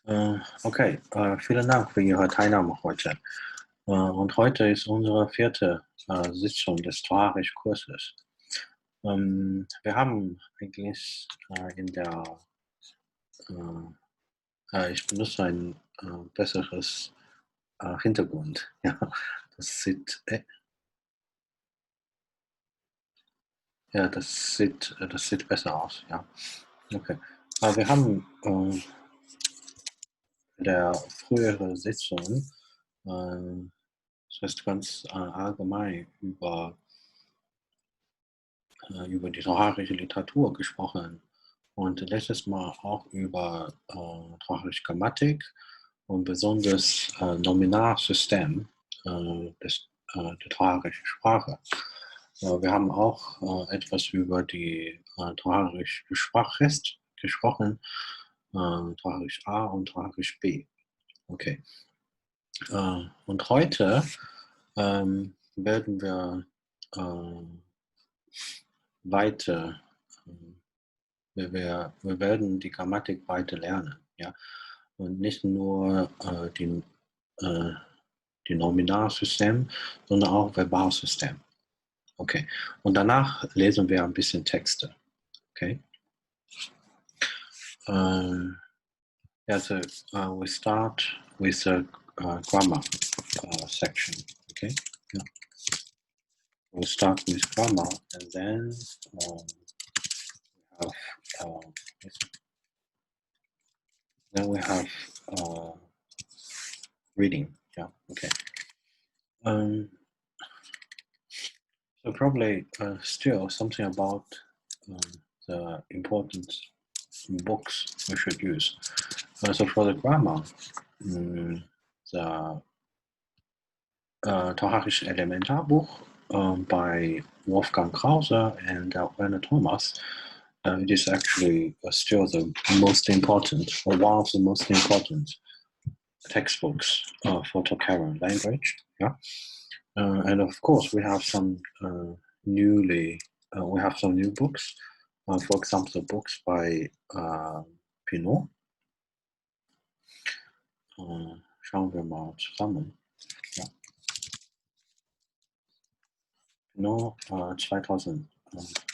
Okay, vielen Dank für Ihre Teilnahme heute. Und heute ist unsere vierte Sitzung des Tocharische-Kurses. Wir haben eigentlich in der, ich benutze ein besseres Hintergrund. Ja, das sieht, das sieht besser aus. Ja, okay. Wir haben in der früheren Sitzung das heißt ganz allgemein über die tocharische Literatur gesprochen und letztes Mal auch über tocharische Grammatik und besonders Nominalsystem der tocharischen Sprache. Wir haben auch etwas über die tocharische Sprachrecht gesprochen, tocharisch A und tocharisch B. Okay. Und heute werden wir weiter, wir werden die Grammatik weiter lernen, ja, und nicht nur die Nominalsystem, sondern auch Verbalsystem. Okay, und danach lesen wir ein bisschen Texte. Okay. So we start with the grammar section. Okay. Yeah. We'll start with grammar, and then we have reading. Yeah. Okay. So probably still something about the important books we should use. So for the grammar, the Tocharische Elementarbuch by Wolfgang Krause and Werner Thomas. It is actually still the most important, or one of the most important textbooks for Tocharan language. Yeah, and of course we have some new books. For example, books by Pinot. Schauen wir mal zusammen. Ja. Pinot 2000.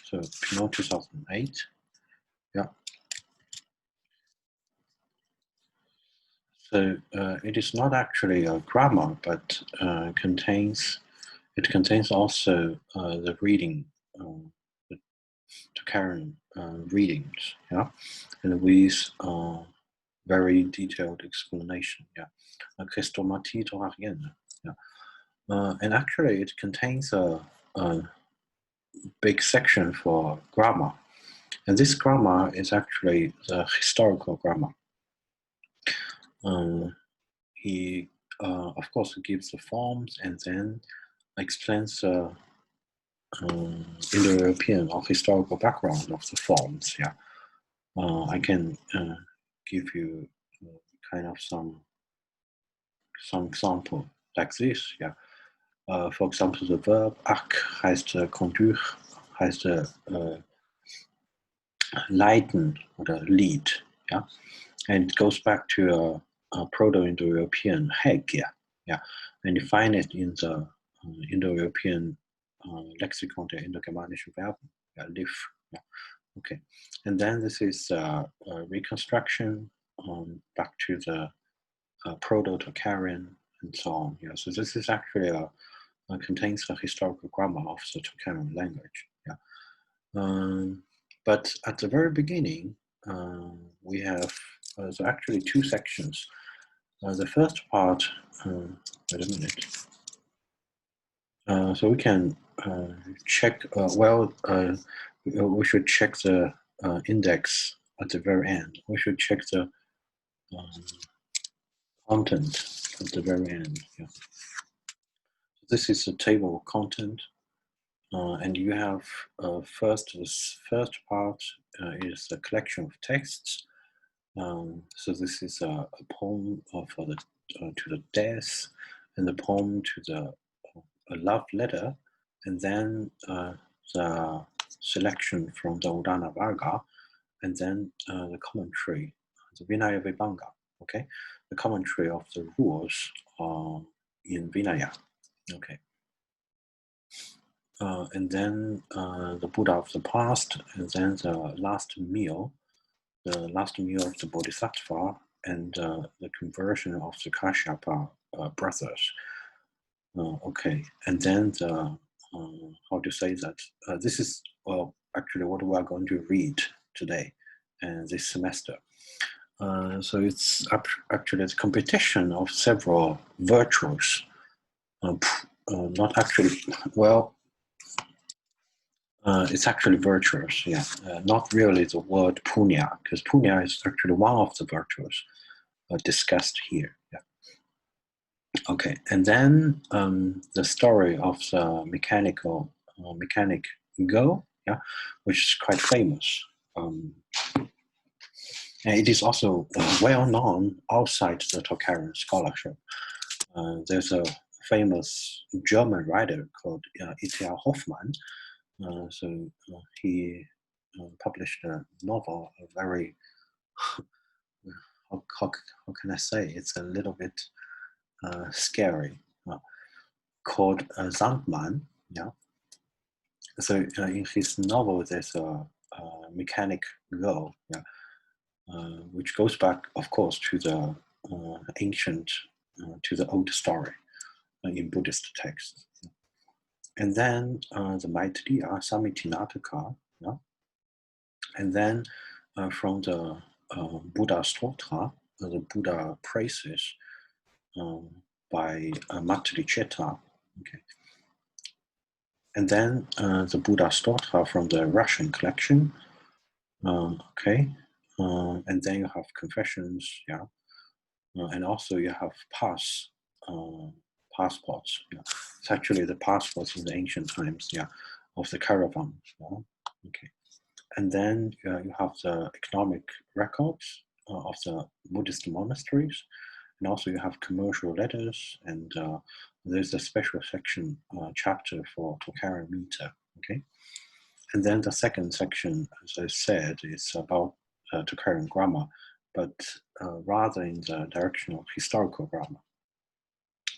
So Pinot 2008. Yeah. So it is not actually a grammar, but contains also the reading, the Tocharan readings, yeah, and with very detailed explanation, yeah, a Christomatie Tocharienne, yeah, and actually it contains a big section for grammar, and this grammar is actually the historical grammar. He of course gives the forms and then explains the Indo-European or historical background of the forms. Yeah, I can give you kind of some example like this. Yeah, for example, the verb ak heißt conduire, heißt leiten oder lead. Yeah, and it goes back to a Proto-Indo-European heg. Yeah, and you find it in the Indo-European lexicon der indogermanischen Verben. Yeah, live. Yeah. Okay, and then this is reconstruction back to the Proto-Tocharian and so on. Yeah, so this is actually contains the historical grammar of the Tocharian language. Yeah, but at the very beginning, we have so actually two sections. The first part, wait a minute. So we can check, we should check the index at the very end. We should check the content at the very end. Yeah. This is the table of content. And you have this first part is a collection of texts. So this is a poem for the to the death, and the poem to a love letter, and then the selection from the Udana Varga, and then the commentary, the Vinaya Vibhanga. Okay, the commentary of the rules in Vinaya. Okay. And then the Buddha of the past, and then the last meal of the Bodhisattva, and the conversion of the Kashyapa brothers. Okay, and then the, how to say that? This is actually what we are going to read today and this semester. So it's actually a competition of several virtues. Not actually, well, it's actually virtues, yeah. Not really the word punya, because punya is actually one of the virtues discussed here. Yeah. Okay, and then the story of the mechanic Go, yeah, which is quite famous. And it is also well known outside the Tocharische scholarship. There's a famous German writer called E.T.A. Hoffmann. So he published a novel, a very, how can I say, it's a little bit scary, called Sandmann. Yeah. So in his novel, there's a mechanic Go, yeah, which goes back, of course, to the ancient, to the old story in Buddhist texts. And then the Maitreya Samitinataka, yeah, and then from the Buddha Stotra, the Buddha praises by Maitreya. Okay. And then the Buddha Stotra from the Russian collection. Okay. And then you have confessions, yeah. And also you have passports. Yeah. It's actually the passports in the ancient times, yeah, of the caravan. Yeah? Okay. And then you have the economic records of the Buddhist monasteries. And also you have commercial letters, and there's a special section chapter for Tocharische meter. Okay. And then the second section, as I said, is about Tocharische grammar, but rather in the direction of historical grammar.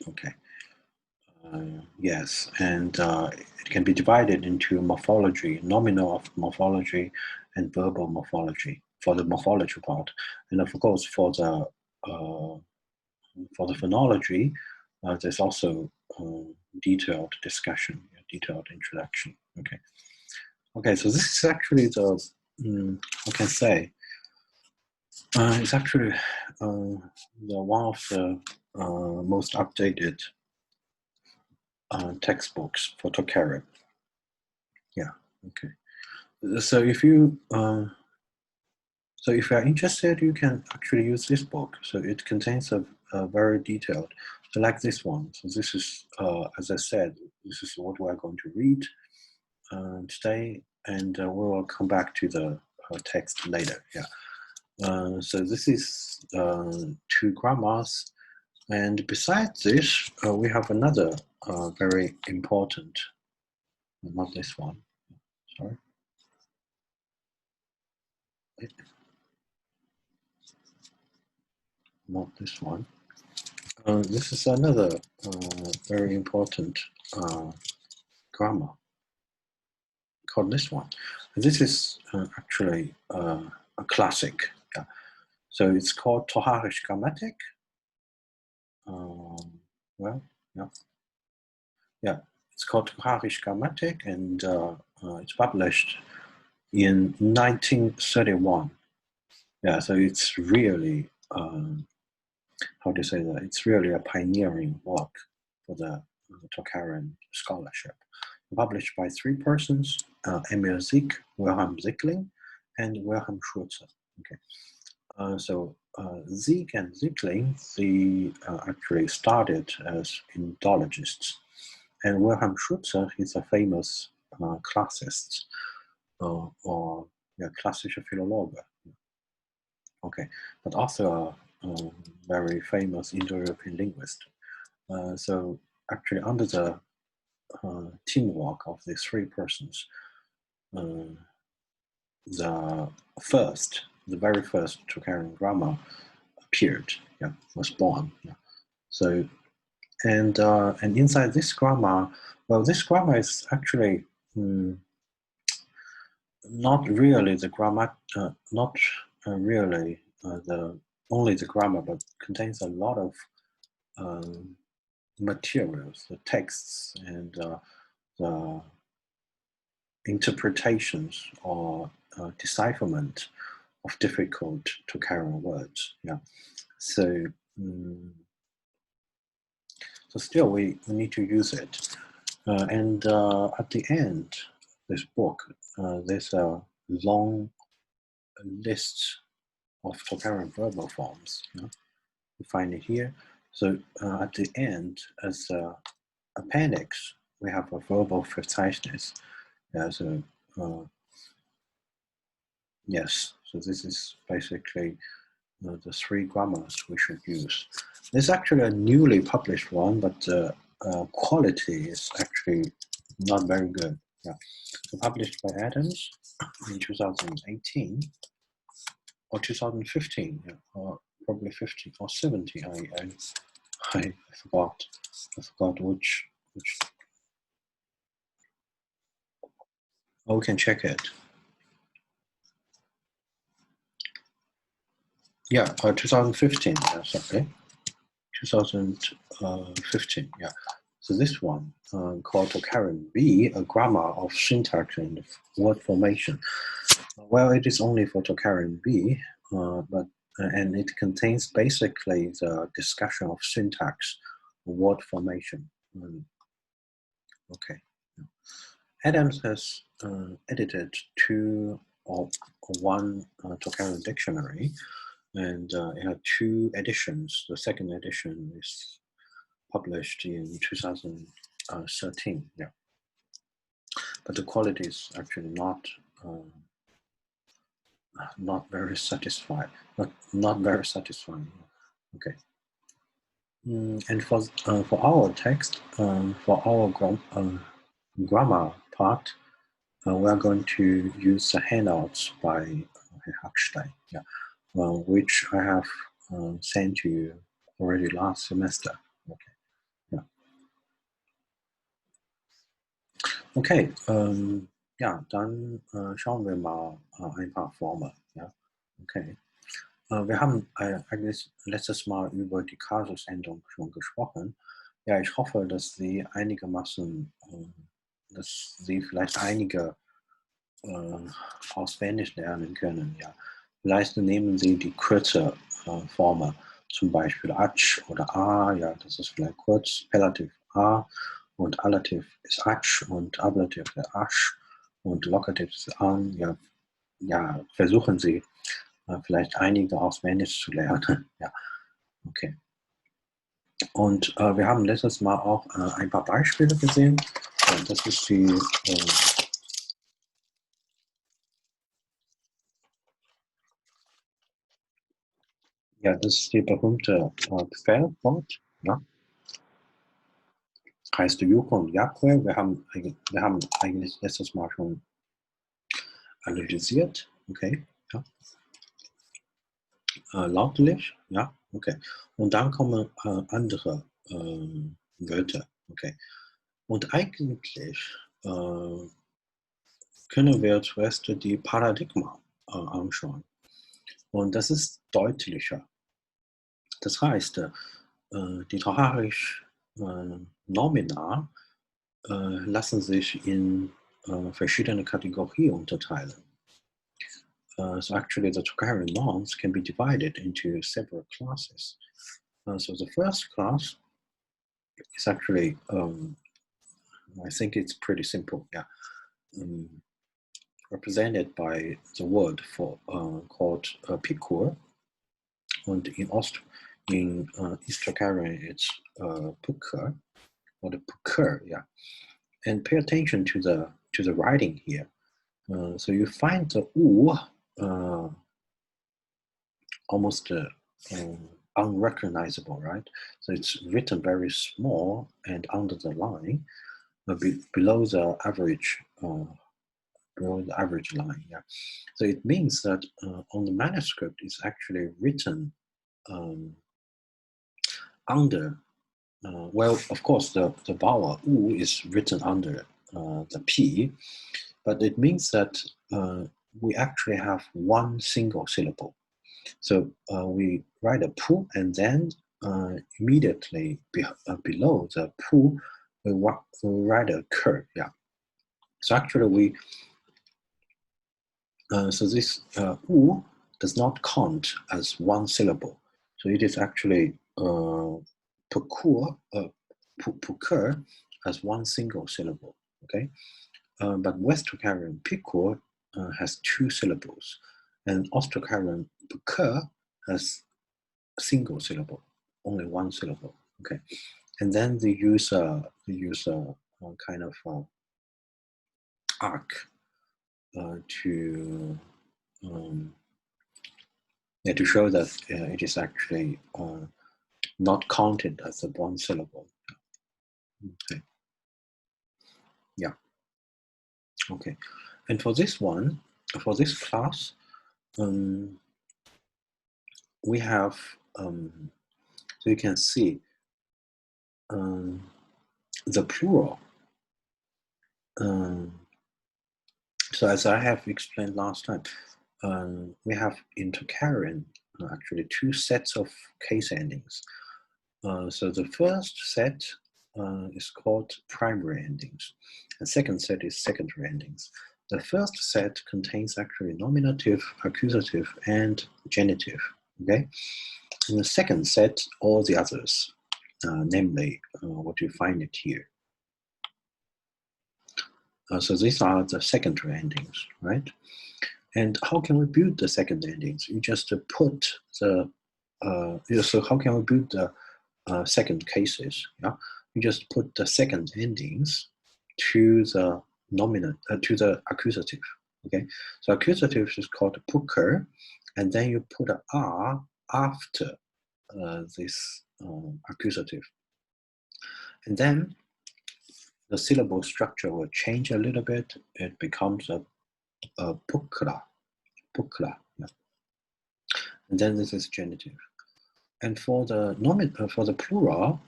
Okay. Yes, and it can be divided into morphology, nominal morphology, and verbal morphology for the morphology part, and of course for the phonology, there's also detailed discussion, detailed introduction. Okay. Okay, so this is actually the I can say it's actually the one of the most updated textbooks for Tocharische. Yeah. Okay. So if you are interested, you can actually use this book. So it contains a very detailed, so like this one. So this is, as I said, this is what we're going to read today, and we will come back to the text later. Yeah. So this is 2 grammars, and besides this, we have another very important. Not this one. Sorry. Not this one. This is another very important grammar called this one. This is actually a classic. Yeah. So it's called Tocharische Grammatik. Well, yeah. Yeah, it's called Tocharische Grammatik, and it's published in 1931. Yeah, so it's really, how to say that? It's really a pioneering work for the Tocharische scholarship. Published by 3 persons, Emil Sieg, Wilhelm Sickling, and Wilhelm Schulze. Okay. So Sieg and Sickling, they actually started as Indologists. And Wilhelm Schulze, he's a famous classicist, or klassischer Philologe. Okay, but also a very famous Indo-European linguist. So actually under the teamwork of these 3 persons, the very first Tocharische grammar appeared, yeah, was born. Yeah. So, and inside this grammar, well, this grammar is actually not really the grammar, not really the only the grammar, but contains a lot of materials, the texts, and the interpretations or decipherment of difficult Tocharische words. Yeah. So, so still we need to use it. And at the end of this book, there's a long list of Tocharische verbal forms. Yeah? You find it here. So at the end, as appendix, we have a verbal Verzeichnis. Yeah, so yes, so this is basically the 3 grammars we should use. This is actually a newly published one, but quality is actually not very good. Yeah, so published by Adams in 2018 or 2015, yeah, or probably 15 or 17. I forgot. I forgot which. Oh, we can check it. Yeah, 2015. Yeah, sorry, 2015. Yeah. So this one called Tocharische B, a grammar of syntax and word formation. Well, it is only for Tocharische B, but and it contains basically the discussion of syntax, word formation. Okay. Adams has edited 2 or 1 Tocharische dictionary, and it had 2 editions. The second edition is published in 2013. Yeah, but the quality is actually not very satisfying. Not very satisfying. Okay. And for our text, for our grammar part, we are going to use the handouts by Hackstein, yeah, which I have sent to you already last semester. Okay, yeah. Okay, ja, dann schauen wir mal ein paar Formen. Ja, okay. Wir haben eigentlich letztes Mal über die Kasusendung schon gesprochen. Ja, ich hoffe, dass Sie einigermaßen, dass Sie vielleicht einige auswendig lernen können. Ja, vielleicht nehmen Sie die kürze Formen, zum Beispiel Ach oder A. Ja, das ist vielleicht kurz. Appellativ A und Allativ ist Ach und Ablativ ist Asch und Lokativ ist An. Ja, ja, versuchen Sie vielleicht einige auswendig zu lernen. Ja, okay. Und wir haben letztes Mal auch ein paar Beispiele gesehen. Das ist die ja, das ist die berühmte Quellwort. Ja. Heißt Yuko und Yakwe. Wir haben eigentlich letztes Mal schon analysiert. Okay. Ja. Lautlich. Ja. Okay. Und dann kommen andere Wörter. Okay. Und eigentlich können wir zuerst die Paradigma anschauen. Und das ist deutlicher. Das heißt, die Tocharische Nomina lassen sich in verschiedene Kategorien unterteilen. So actually the Tocharische nouns can be divided into several classes. So the first class is actually, I think it's pretty simple, yeah. Represented by the word for called Pikur, and in East Tocharische it's Puker or the Puker, yeah. And pay attention to the writing here. So you find the U almost unrecognizable, right? So it's written very small and under the line, below the average. Below the average line, yeah. So it means that on the manuscript, it's actually written under, well, of course, the vowel U is written under the P, but it means that we actually have one single syllable. So we write a pu, and then immediately below the pu, we write a ker. Yeah. So actually, so this u does not count as one syllable. So it is actually pukur as one single syllable. Okay, but West Tocharian pikur has two syllables, and Austro-Tocharian pukur has a single syllable, only one syllable. Okay, and then they use a kind of arc to show that it is actually not counted as a one syllable. Okay. Yeah. Okay. And for this one, for this class, we have, so you can see the plural. So as I have explained last time, we have in Tocharian actually two sets of case endings. So the first set is called primary endings. The second set is secondary endings. The first set contains actually nominative, accusative, and genitive. Okay. In the second set, all the others, namely what you find it here. So these are the secondary endings, right? And how can we build the second endings? You just put the, so how can we build the second cases? Yeah, you just put the second endings to the nominant, to the accusative. Okay, so accusative is called puker, and then you put an R after this accusative, and then the syllable structure will change a little bit. It becomes a pukra, yeah. And then this is genitive. And for the for the plural,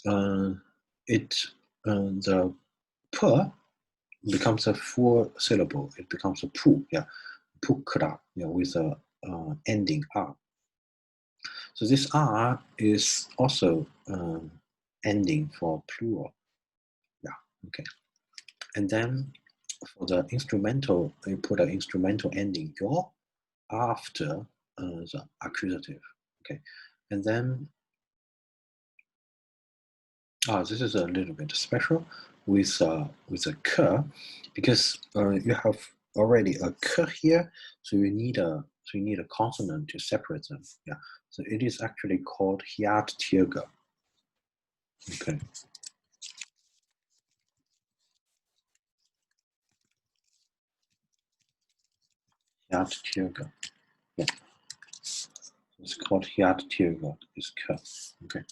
the p becomes a full syllable. It becomes a pu, yeah, pukra, yeah, with a ending r. So this r is also ending for plural. Yeah, okay. And then for the instrumental, you put an instrumental ending yo after the accusative. Okay, and then this is a little bit special with a k, because you have already a k here, so you need a consonant to separate them. Yeah, so it is actually called hiat tirga. Okay. Hiat tirga. Yeah. It's called hiat tirga. It's k. Okay.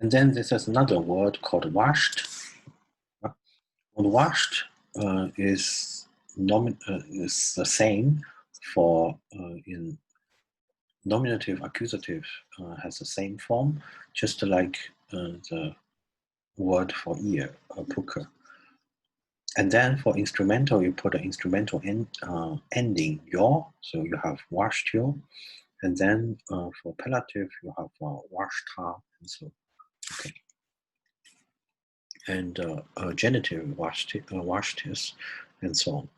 And then this is another word called washed. Washed is the same for in nominative, accusative has the same form, just like the word for ear, puka. And then for instrumental, you put an instrumental ending yo, so you have washed yo. And then for appellative, you have washta, and so okay. And genitive, washtis, and so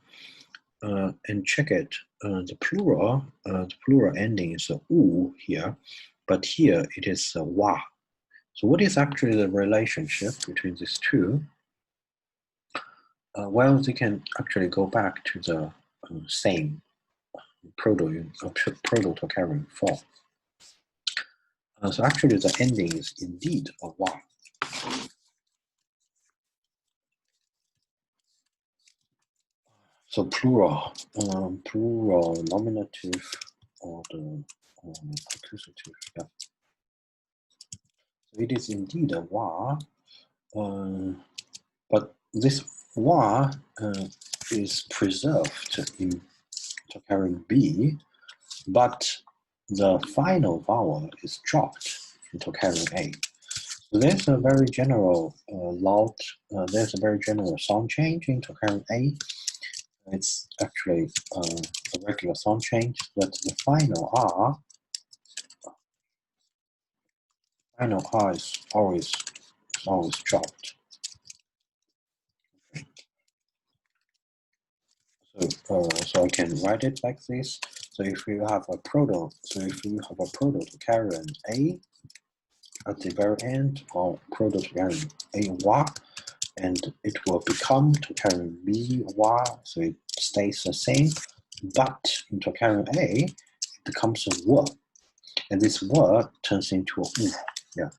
on. And check it, the plural ending is u here, but here it is wa. So what is actually the relationship between these two? Well, they can actually go back to the same proto-Tocharian form. So actually the ending is indeed a wa. So plural nominative or the accusative. Yeah. So it is indeed a wa, but this wa is preserved in Tocharian B but the final vowel is dropped in tocharism A. So there's a very general there's a very general sound change in tocharism A. It's actually a regular sound change, but the final R is always dropped. So I can write it like this. So if you have a proto-tocharism A at the very end, or proto-tocharism A wa, and it will become tocharism B wa, so it stays the same. But in tocharism A, it becomes a w, and this w turns into a u. Yeah,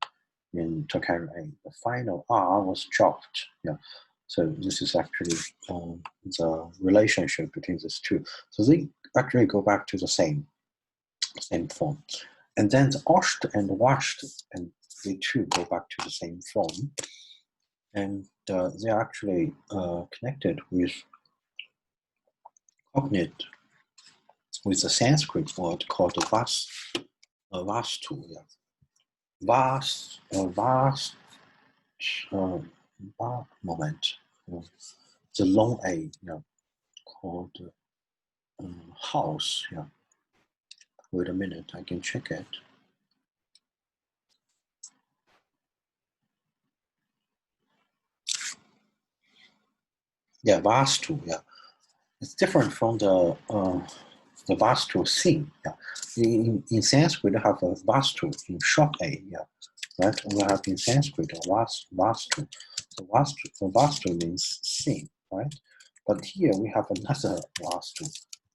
in tocharism A, the final R was dropped. Yeah. So this is actually the relationship between these two. So they actually go back to the same form. And then the osht and washed, and they too go back to the same form. And they are actually connected with cognate with a Sanskrit word called vastu. Yeah. Moment. The long A, yeah, called house. Yeah. Wait a minute, I can check it. Yeah, vastu. Yeah, it's different from the vastu thing. Yeah, in Sanskrit, we have a vastu in short A. Yeah, right. We have in Sanskrit a vastu. So vastu means thing, right? But here we have another vastu.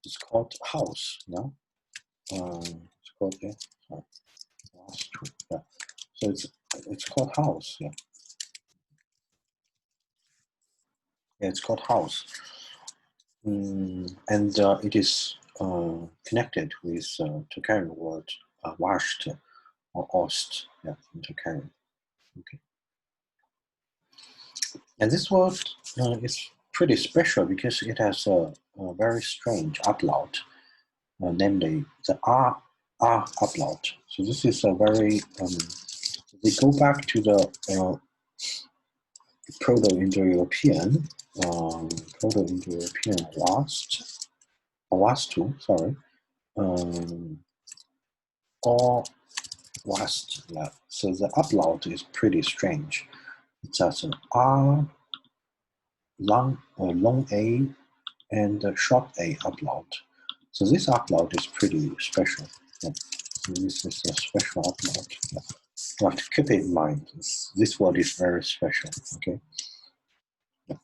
It's called house. No, it's called vastu. Yeah, so it's called house. Yeah. Yeah, it's called house. And it is connected with tocharism word washed or ost, yeah, in tocharism. Okay. And this word is pretty special because it has a very strange upload, namely the R upload. So this is a very, we go back to the Proto-Indo-European Wastu, sorry, or Wast. Yeah. So the upload is pretty strange. It has an R, long A, and a short A upload. So this upload is pretty special. Yeah. So this is a special upload. Yeah. You have to keep it in mind. This word is very special. Okay. Yeah.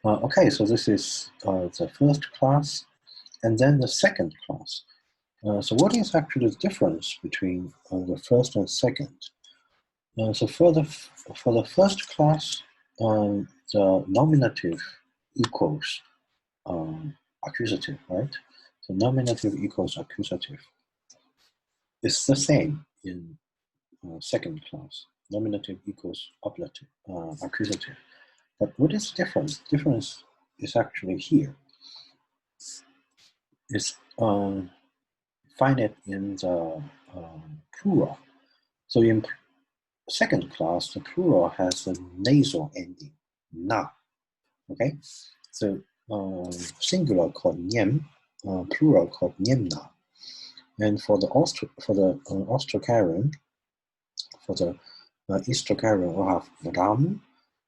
Okay, so this is the first class, and then the second class. So what is actually the difference between the first and second? So for the first class, the nominative equals accusative, right? So nominative equals accusative. It's the same in second class. Nominative equals accusative. But what is the difference? The difference is actually here. It's find it in the plural. So in second class, the plural has a nasal ending, na. Okay, so singular called nyem, plural called nyemna, and for the Austro-Tocharism, for the East-Tocharism, we have vram,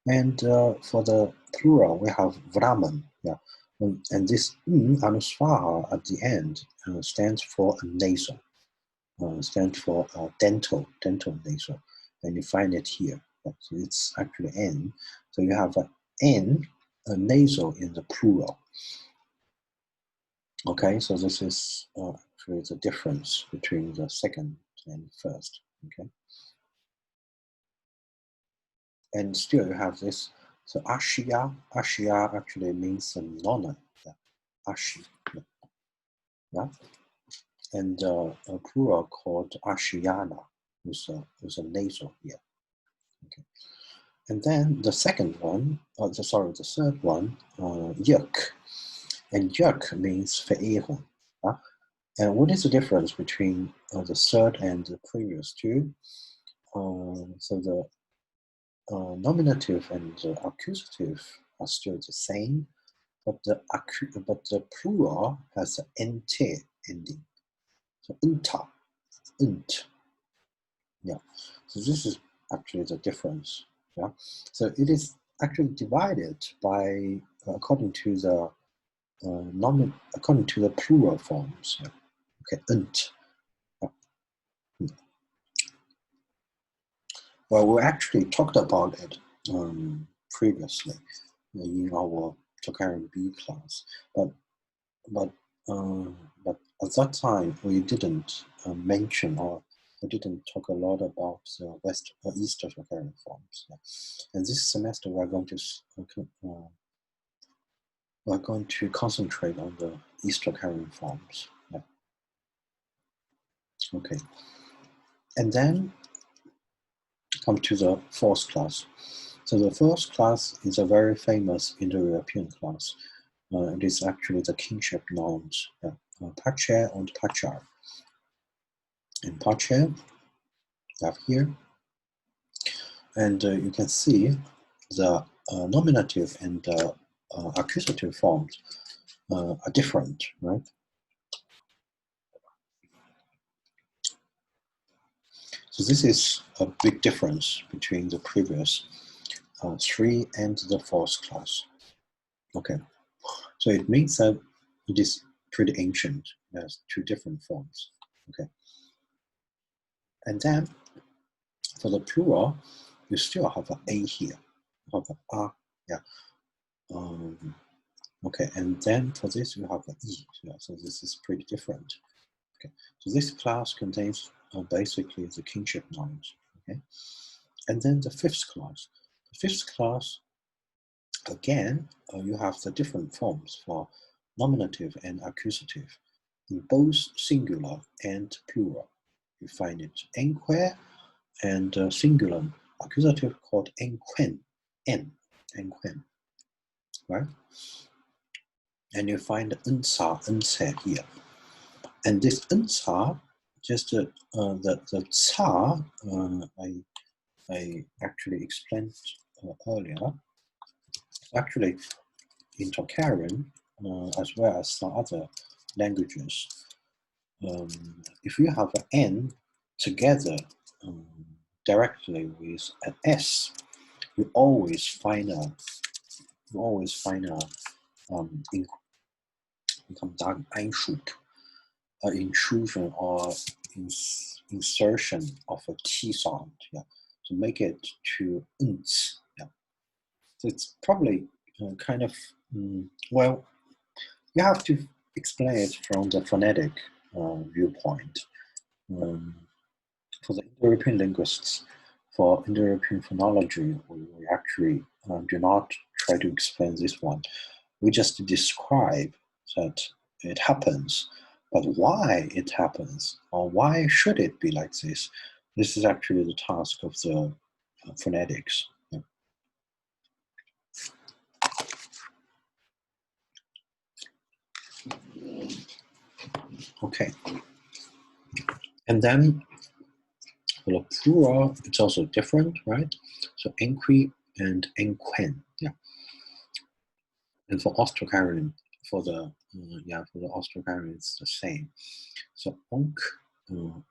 and for the plural we have vraman. Yeah, and this anuswara at the end stands for a nasal, stands for dental nasal, and you find it here. So it's actually n. So you have an n, a nasal in the plural. Okay, so this is actually the difference between the second and first. Okay, and still you have this. So ashia actually means a nona. Yeah. Ashi. Yeah. And a plural called ashiana with a nasal here. Okay. And then the second one, the third one, yuk. And yuk means verehrung. And what is the difference between the third and the previous two? So the nominative and the accusative are still the same, but the plural has an nt ending. So unta, unt. Yeah. So this is actually the difference. Yeah. So it is actually divided by according to the according to the plural forms. Yeah. Okay, unt. Yeah. Well, we actually talked about it previously in our Tocharische B class, but at that time we didn't mention or we didn't talk a lot about the East Tocharische forms. Yeah. And this semester we're going to concentrate on the East Tocharische forms. Yeah. Okay, and then come to the fourth class. So the first class is a very famous Indo-European class. It is actually the kinship nouns, pace and pacar. And pace, you have here. And you can see the nominative and accusative forms are different, right? So this is a big difference between the previous 3 and the fourth class. Okay, so it means that it is pretty ancient. It has 2 different forms. Okay, and then for the plural, you still have an a here. You have an a, yeah. Okay, and then for this you have an e. Yeah, so this is pretty different. Okay, so this class contains basically the kinship nouns. Okay, and then the fifth class. The fifth class, again, you have the different forms for nominative and accusative in both singular and plural. You find it enque and singular accusative called enquen, enquen, right? And you find unsa, unse here. And this unsa, just the ca, I actually explained earlier. Actually, in Tocharische, as well as some other languages, if you have an n together directly with an s, you always find a intrusion or insertion of a t sound, yeah, to make it to unts, yeah. So it's probably kind of well, you have to explain it from the phonetic viewpoint. For the Indo-European linguists, for Indo-European phonology, we actually do not try to explain this one. We just describe that it happens, but why it happens, or why should it be like this, this is actually the task of the phonetics. Yeah. Okay. And then for the plural, it's also different, right? So enqui and enquen, yeah. And for Austro-Hungarian, for the Austro-Hungarian, it's the same. So onk,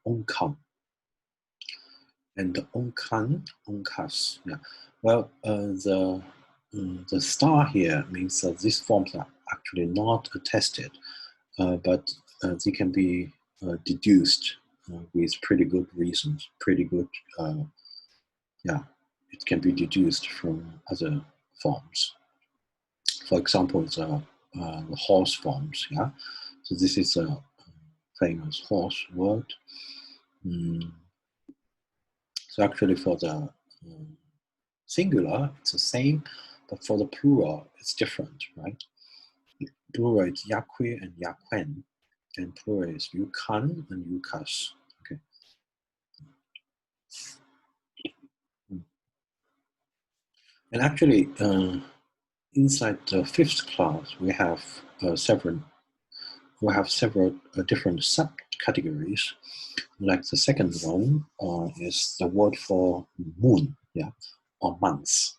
onkan, and the onkan, onkas. Yeah. Well, the star here means that these forms are actually not attested, but they can be deduced with pretty good reasons. Pretty good, yeah. It can be deduced from other forms. For example, the horse forms, yeah. So this is a famous horse word. So actually, for the singular, it's the same, but for the plural, it's different, right? Plural is yaqui and yaquen, and plural is yukan and yukas. Okay. And actually, inside the fifth class, we have several we have several different subcategories. Like the second one is the word for moon, yeah, or months.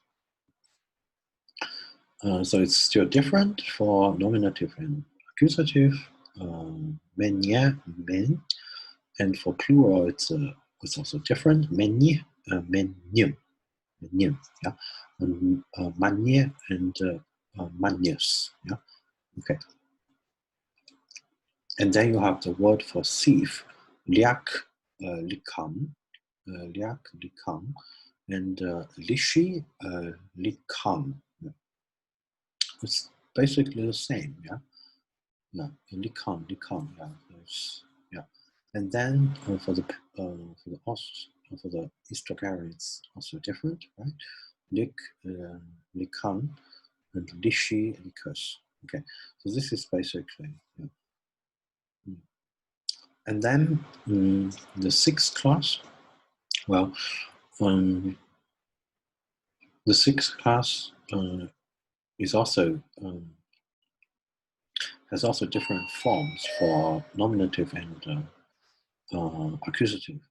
So it's still different for nominative and accusative, men, and for plural it's also different, many, yeah, manye and manius, yeah, okay. And then you have the word for thief, liak, likam, and lishi, likam. Yeah. It's basically the same, yeah. No, likam, yeah. And then for the Istokarian, it's also different, right? Lik, likam, and lishi, likus. Okay, so this is basically. Yeah. And then the sixth class, well, the sixth class is also has also different forms for nominative and accusative,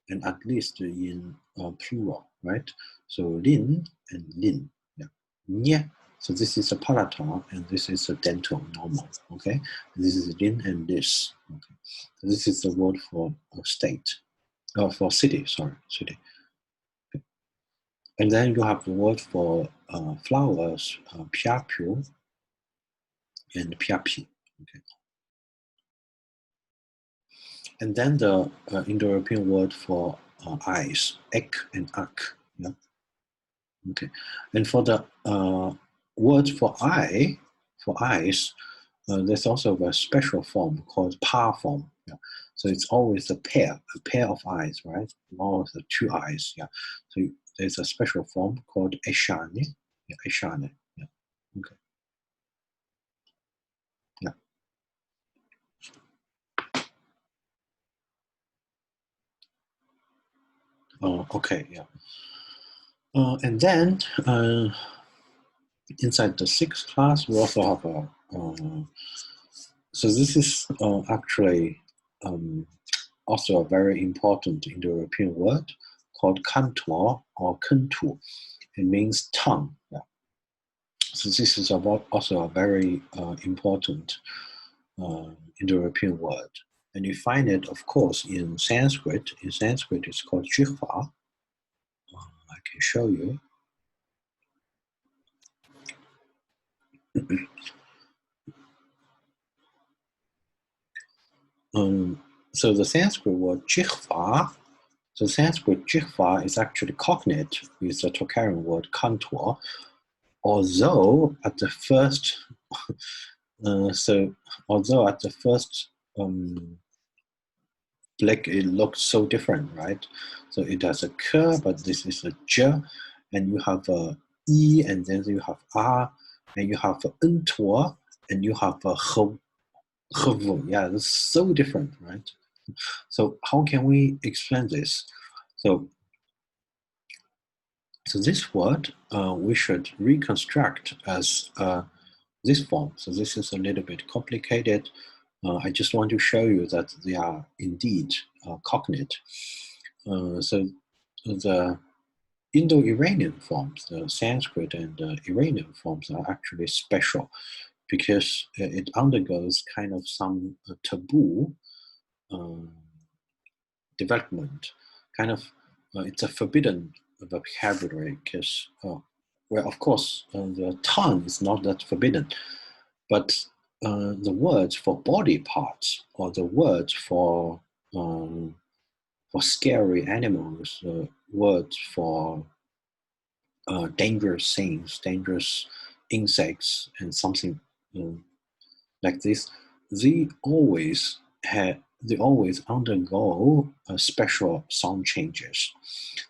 and at least in plural, right? So lin and lin, yeah, nye. So this is a palatal, and this is a dental normal. Okay, this is lin and this. Okay, so this is the word for state, for city. Sorry, city. Okay. And then you have the word for flowers, piapiu and piapi. Okay. And then the Indo-European word for eyes, ek and ak. Yeah. Okay. And for the word for eye, for eyes, there's also a special form called pa form. Yeah. So it's always a pair of eyes, right? Always the two eyes. Yeah. So there's a special form called eshane. Yeah, eshane. Yeah. Okay. Yeah. Okay. Yeah. And then inside the sixth class, we also have a. So this is actually also a very important Indo-European word called kantor or kentu. It means tongue. Yeah. So this is also a very important Indo-European word. And you find it, of course, in Sanskrit. In Sanskrit, it's called jihva. I can show you. So the Sanskrit word jihva, so Sanskrit jihva is actually cognate with the Tocharian word kantor, although at the first, like it looks so different, right? So it has a k, but this is a j, and you have a e, and then you have a, and you have a ntor, and you have a h. Yeah, it's so different, right? So how can we explain this? So this word we should reconstruct as this form. So this is a little bit complicated. I just want to show you that they are indeed cognate. So the Indo-Iranian forms, the Sanskrit and the Iranian forms are actually special because it undergoes kind of some taboo development. Kind of, it's a forbidden vocabulary because, well, of course, the tongue is not that forbidden, but the words for body parts or the words for scary animals, words for dangerous things, dangerous insects, and something like this, they always undergo special sound changes.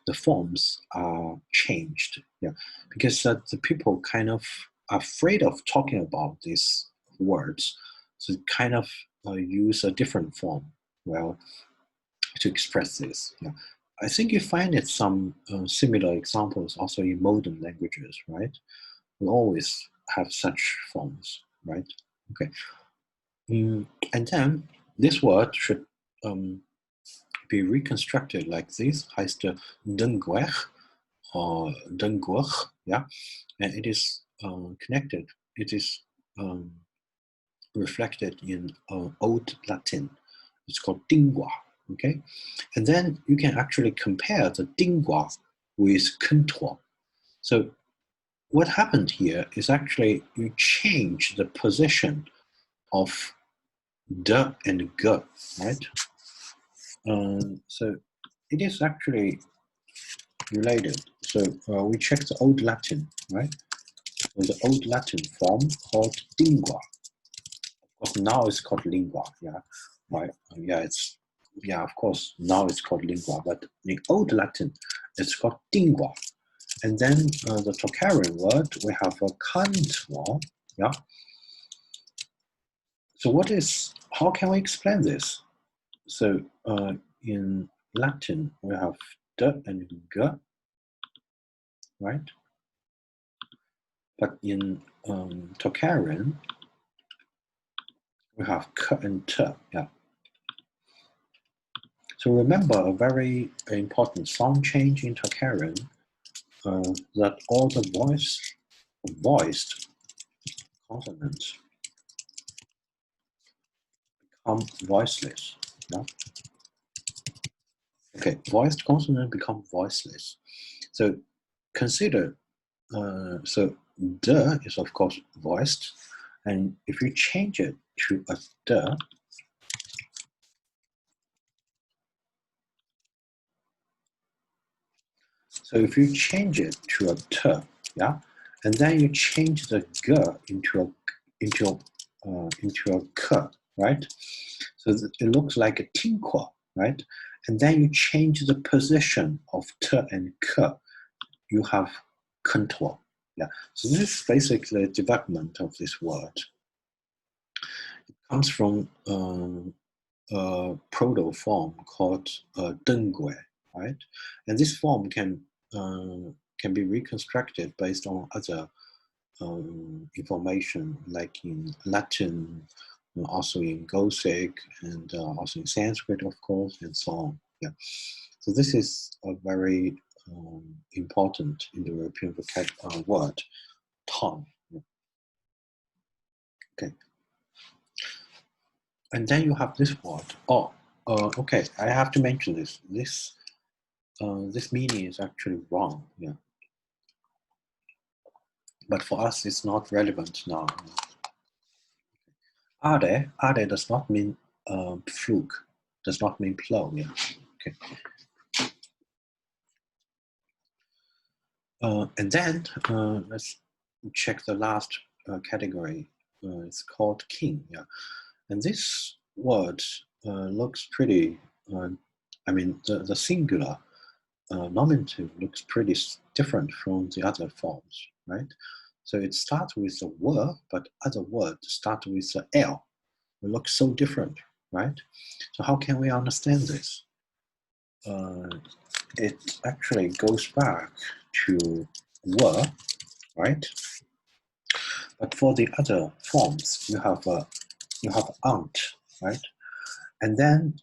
The forms are changed, yeah, because the people kind of are afraid of talking about these words, so kind of use a different form, well, to express this. Yeah, I think you find it some similar examples also in modern languages, right? We always have such forms, right? Okay. And then this word should be reconstructed like this, heißt denguech or denguech, yeah, and it is connected. It is reflected in Old Latin. It's called dingua, okay? And then you can actually compare the dingua with kentuo. So what happened here is actually you change the position of de and ge, right? So it is actually related. So we check the Old Latin, right? So the Old Latin form called lingua. Of course, now it's called lingua, yeah, right? Of course, now it's called lingua, but in Old Latin, it's called lingua. And then the Tocharian word, we have a kantuo, yeah. So how can we explain this? So in Latin, we have de and ge, right? But in Tocharian, we have k and t, yeah. So remember a very important sound change in Tocharian, that all the voiced consonants become voiceless. Yeah? Okay, voiced consonants become voiceless. So consider, so de is of course voiced, and if you change it to a de, so if you change it to a t, yeah, and then you change the g into a k, right? So it looks like a tinkwa, right? And then you change the position of t and k, you have kentuo. Yeah. So this is basically the development of this word. It comes from a proto form called dengue, right? And this form can be reconstructed based on other information, like in Latin, also in Gothic, and also in Sanskrit, of course, and so on. Yeah. So this is a very important Indo-European word, tongue. Yeah. Okay. And then you have this word. Oh, okay. I have to mention this. This meaning is actually wrong. Yeah. But for us, it's not relevant now. Ade does not mean fluke, does not mean plow. Yeah. Okay. And then let's check the last category. It's called king. Yeah. And this word looks pretty. I mean, the singular nominative looks pretty different from the other forms, right? So it starts with a word, but other words start with the L. It looks so different, right? So how can we understand this? It actually goes back to were, right? But for the other forms, you have aunt, right? And then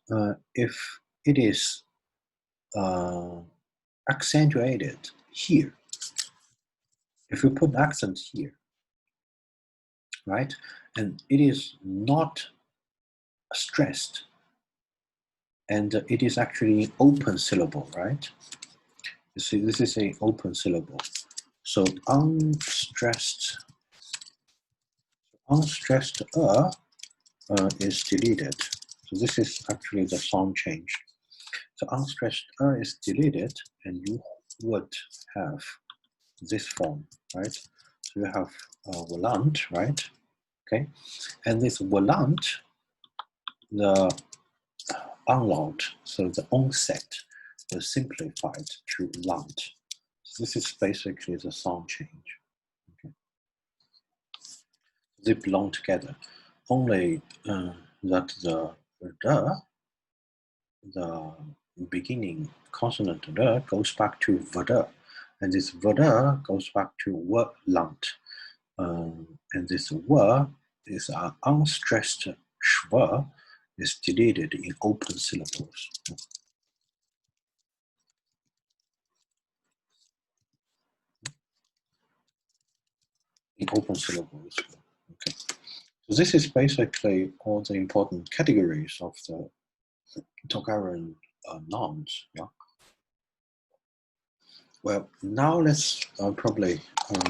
if it is accentuated here, if you put accent here, right, and it is not stressed, and it is actually open syllable, right? You see, this is an open syllable. So unstressed is deleted. So this is actually the sound change. So unstressed is deleted, and you would have this form, right? So you have volant, right? Okay, and this volant, the unload, so the onset is simplified to lant. So this is basically the sound change. Okay. They belong together. Only that the beginning consonant de goes back to vde, and this vde goes back to volant. And this word is unstressed schwa is deleted in open syllables. In open syllables. Okay. So this is basically all the important categories of the Tocharische nouns. Yeah. Well, now let's probably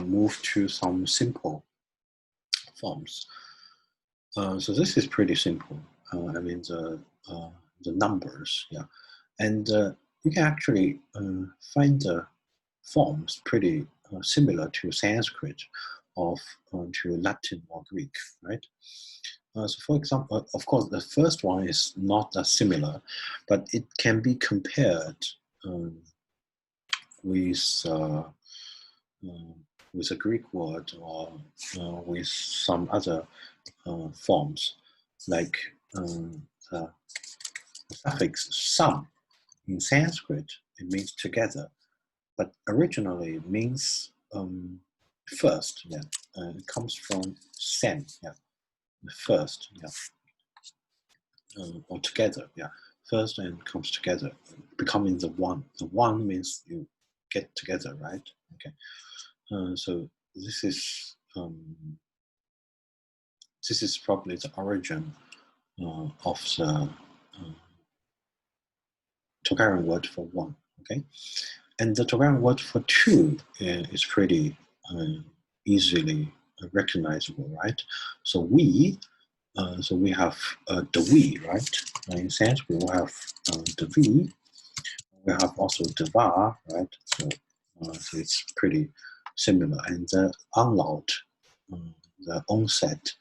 move to some simple forms. So this is pretty simple. I mean the numbers, yeah, and you can actually find the forms pretty similar to Sanskrit, or to Latin or Greek, right? So for example, of course, the first one is not as similar, but it can be compared with a Greek word, or with some other forms, like the suffix sam in Sanskrit. It means together, but originally it means first. Yeah, it comes from sen. Yeah, first. Yeah, or together. Yeah, first and comes together, becoming the one. The one means you get together, right? Okay. So this is probably the origin of the Tocharische word for one. Okay, and the Tocharische word for two is pretty easily recognizable, right? So we have the we, right? In Sanskrit we have the we. We have also the va, right? So it's pretty similar. And the umlaut, the onset,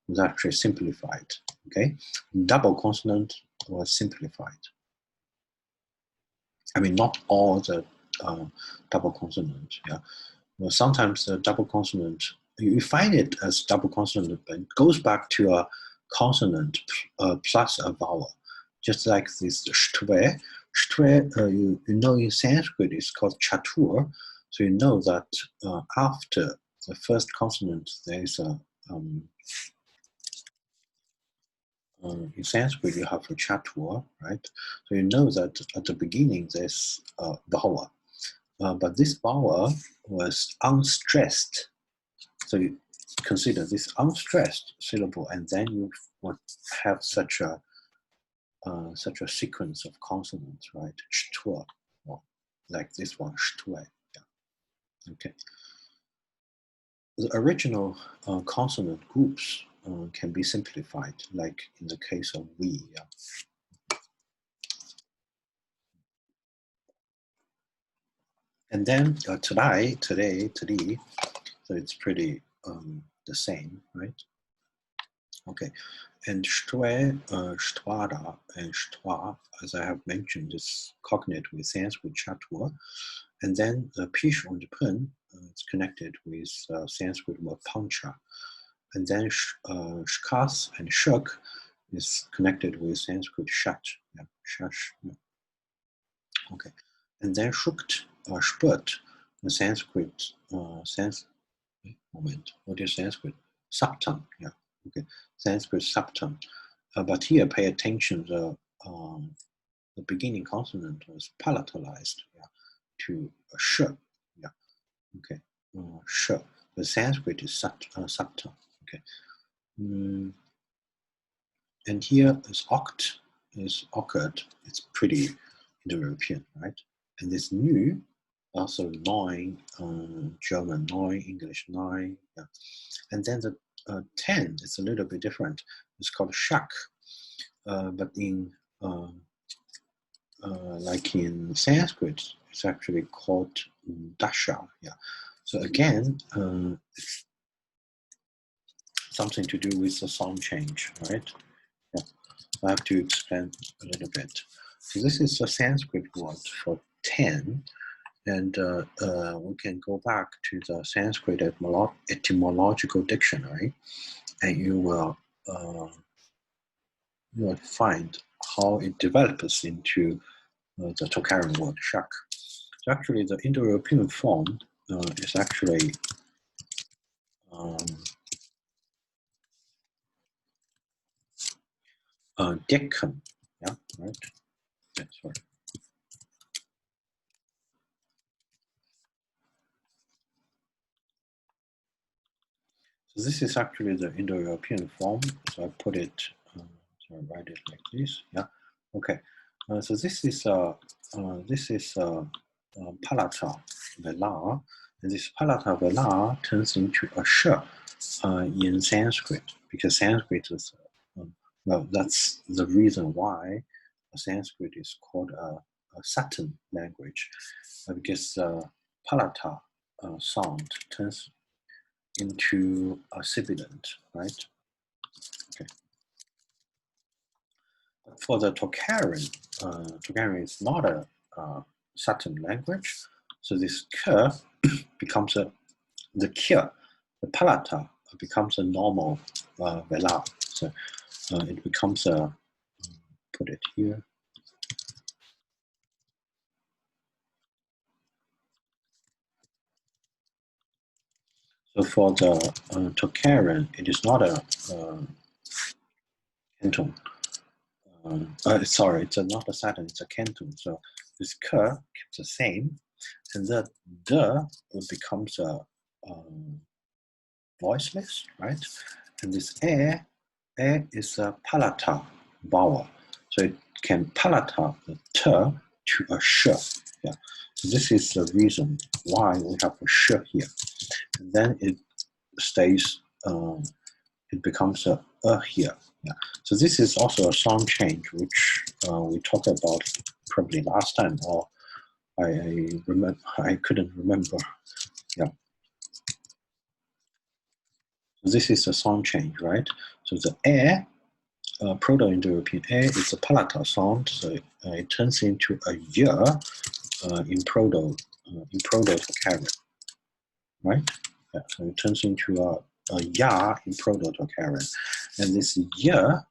was actually simplified. Okay, double consonant was simplified. I mean, not all the double consonant. Yeah, well, sometimes the double consonant, you find it as double consonant, but it goes back to a consonant plus a vowel, just like this shtwe. Shtwe, you know, in Sanskrit it's called chatur, so you know that after the first consonant there is a in Sanskrit you have a chatur, right? So you know that at the beginning there's a vowel, but this vowel was unstressed. So you consider this unstressed syllable, and then you would have such a sequence of consonants, right? Shtwa, or like this one, shtwe. Yeah. Okay. The original consonant groups can be simplified, like in the case of we. Yeah. And then today, so it's pretty the same, right? Okay, and shtwe, shtwada, and shtwa, as I have mentioned, is cognate with Sanskrit chatur, and then the pish on the pun, it's connected with Sanskrit word pancha, and then shkas and shuk is connected with Sanskrit shat, yeah, shash. Yeah. Okay, and then shukt, shput, the Sanskrit, moment, what is Sanskrit? Saptam, yeah. Okay, Sanskrit saptam. But here, pay attention, the beginning consonant was palatalized, yeah, to sh, yeah. Okay, sh. The Sanskrit is saptam. Okay, and here is oct, is occurred. It's pretty Indo-European, right? And this nu, also nine, German nine, English nine, yeah. And then the 10 is a little bit different. It's called shak, but in like in Sanskrit, it's actually called dasha. Yeah. So again, it's something to do with the sound change, right? Yeah. I have to explain a little bit. So this is a Sanskrit word for 10. And we can go back to the Sanskrit etymological dictionary, and you will find how it develops into the Tocharische word shak. So actually, the Indo-European form is actually decken, yeah, right? Yeah, sorry. So this is actually the Indo-European form. So I put it, so I write it like this. Yeah. Okay. So this is palata velar, and this palata velar turns into a sh in Sanskrit, because Sanskrit is well, that's the reason why Sanskrit is called a Saturn language, because palata sound turns into a sibilant, right? Okay. But for the Tocharin, Tocharin is not a Saturn language, so this k becomes the k, the palata becomes a normal velar. So it becomes a, put it here. So for the Tocharin, it is not a canton. Sorry, it's not a Saturn, it's a canton. So this k keeps the same, and the becomes a voiceless, right? And this a is a palata vowel, so it can palata the t to a sh. Yeah, so this is the reason why we have a sh here, and then it stays. It becomes a here. Yeah. So this is also a sound change, which we talked about probably last time, or I couldn't remember. Yeah. So this is a sound change, right? So the air, Proto-Indo-European air, is a palatal sound, so it turns into a in Proto-Tocharin, right? Yeah. So it turns into a ya in Proto-Tocharin, and this ya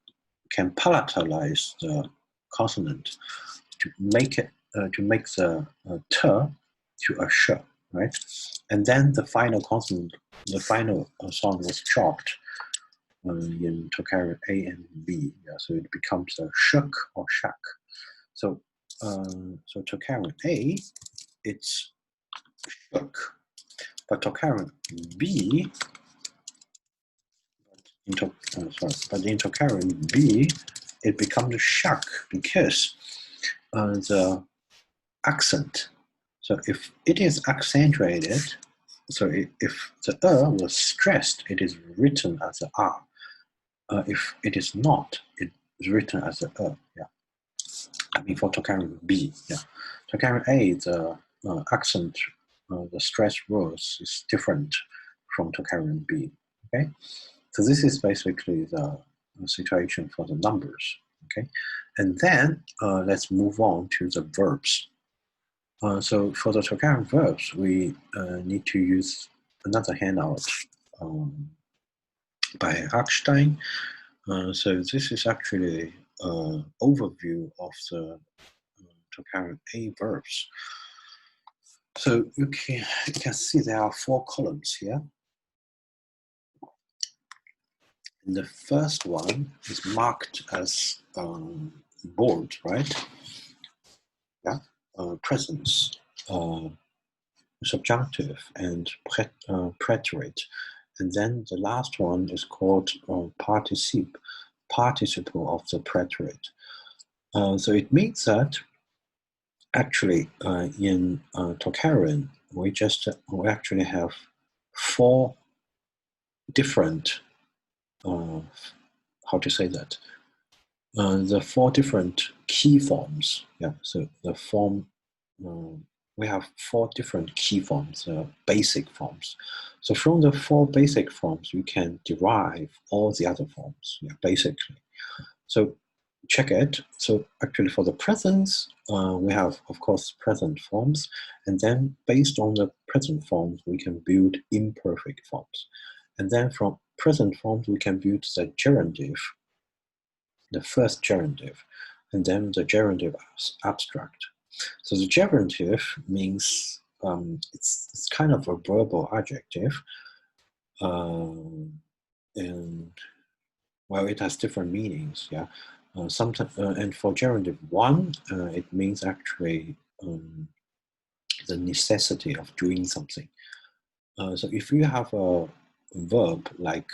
can palatalize the consonant to make it the t to a sh, right? And then the final consonant, the final sound was chopped in Tocharin A and B. Yeah, so it becomes a shuk or shak. So so Tocharin A, it's shuk, but Tocharin B, in Tocharin B, it becomes a shak because the accent. So if it is accentuated, so if the was stressed, it is written as a r. If it is not, it is written as a yeah. I mean for Tocharin B, yeah. Tocharin A, the accent, the stress rules is different from Tocharin B. Okay, so this is basically the situation for the numbers. Okay, and then let's move on to the verbs. So for the Tocharin verbs, we need to use another handout by Ackstein. So this is actually an overview of the Tocharin A verbs. So you can see there are 4 columns here. And the first one is marked as bold, right? Yeah, presence, subjunctive, and preterite. And then the last one is called participle of the preterite. So it means that actually in Tocharin, we actually have 4 different, how to say that? The 4 different key forms. Yeah, so the form, we have 4 different key forms, basic forms. So from the 4 basic forms, you can derive all the other forms, yeah, basically. So check it. So actually for the presents, we have, of course, present forms. And then based on the present forms, we can build imperfect forms. And then from present forms, we can build the gerundive, the first gerundive, and then the gerundive abstract. So the gerundive means it's kind of a verbal adjective, and well, it has different meanings. Yeah, Sometimes, and for gerundive 1, it means actually the necessity of doing something. So if you have a verb like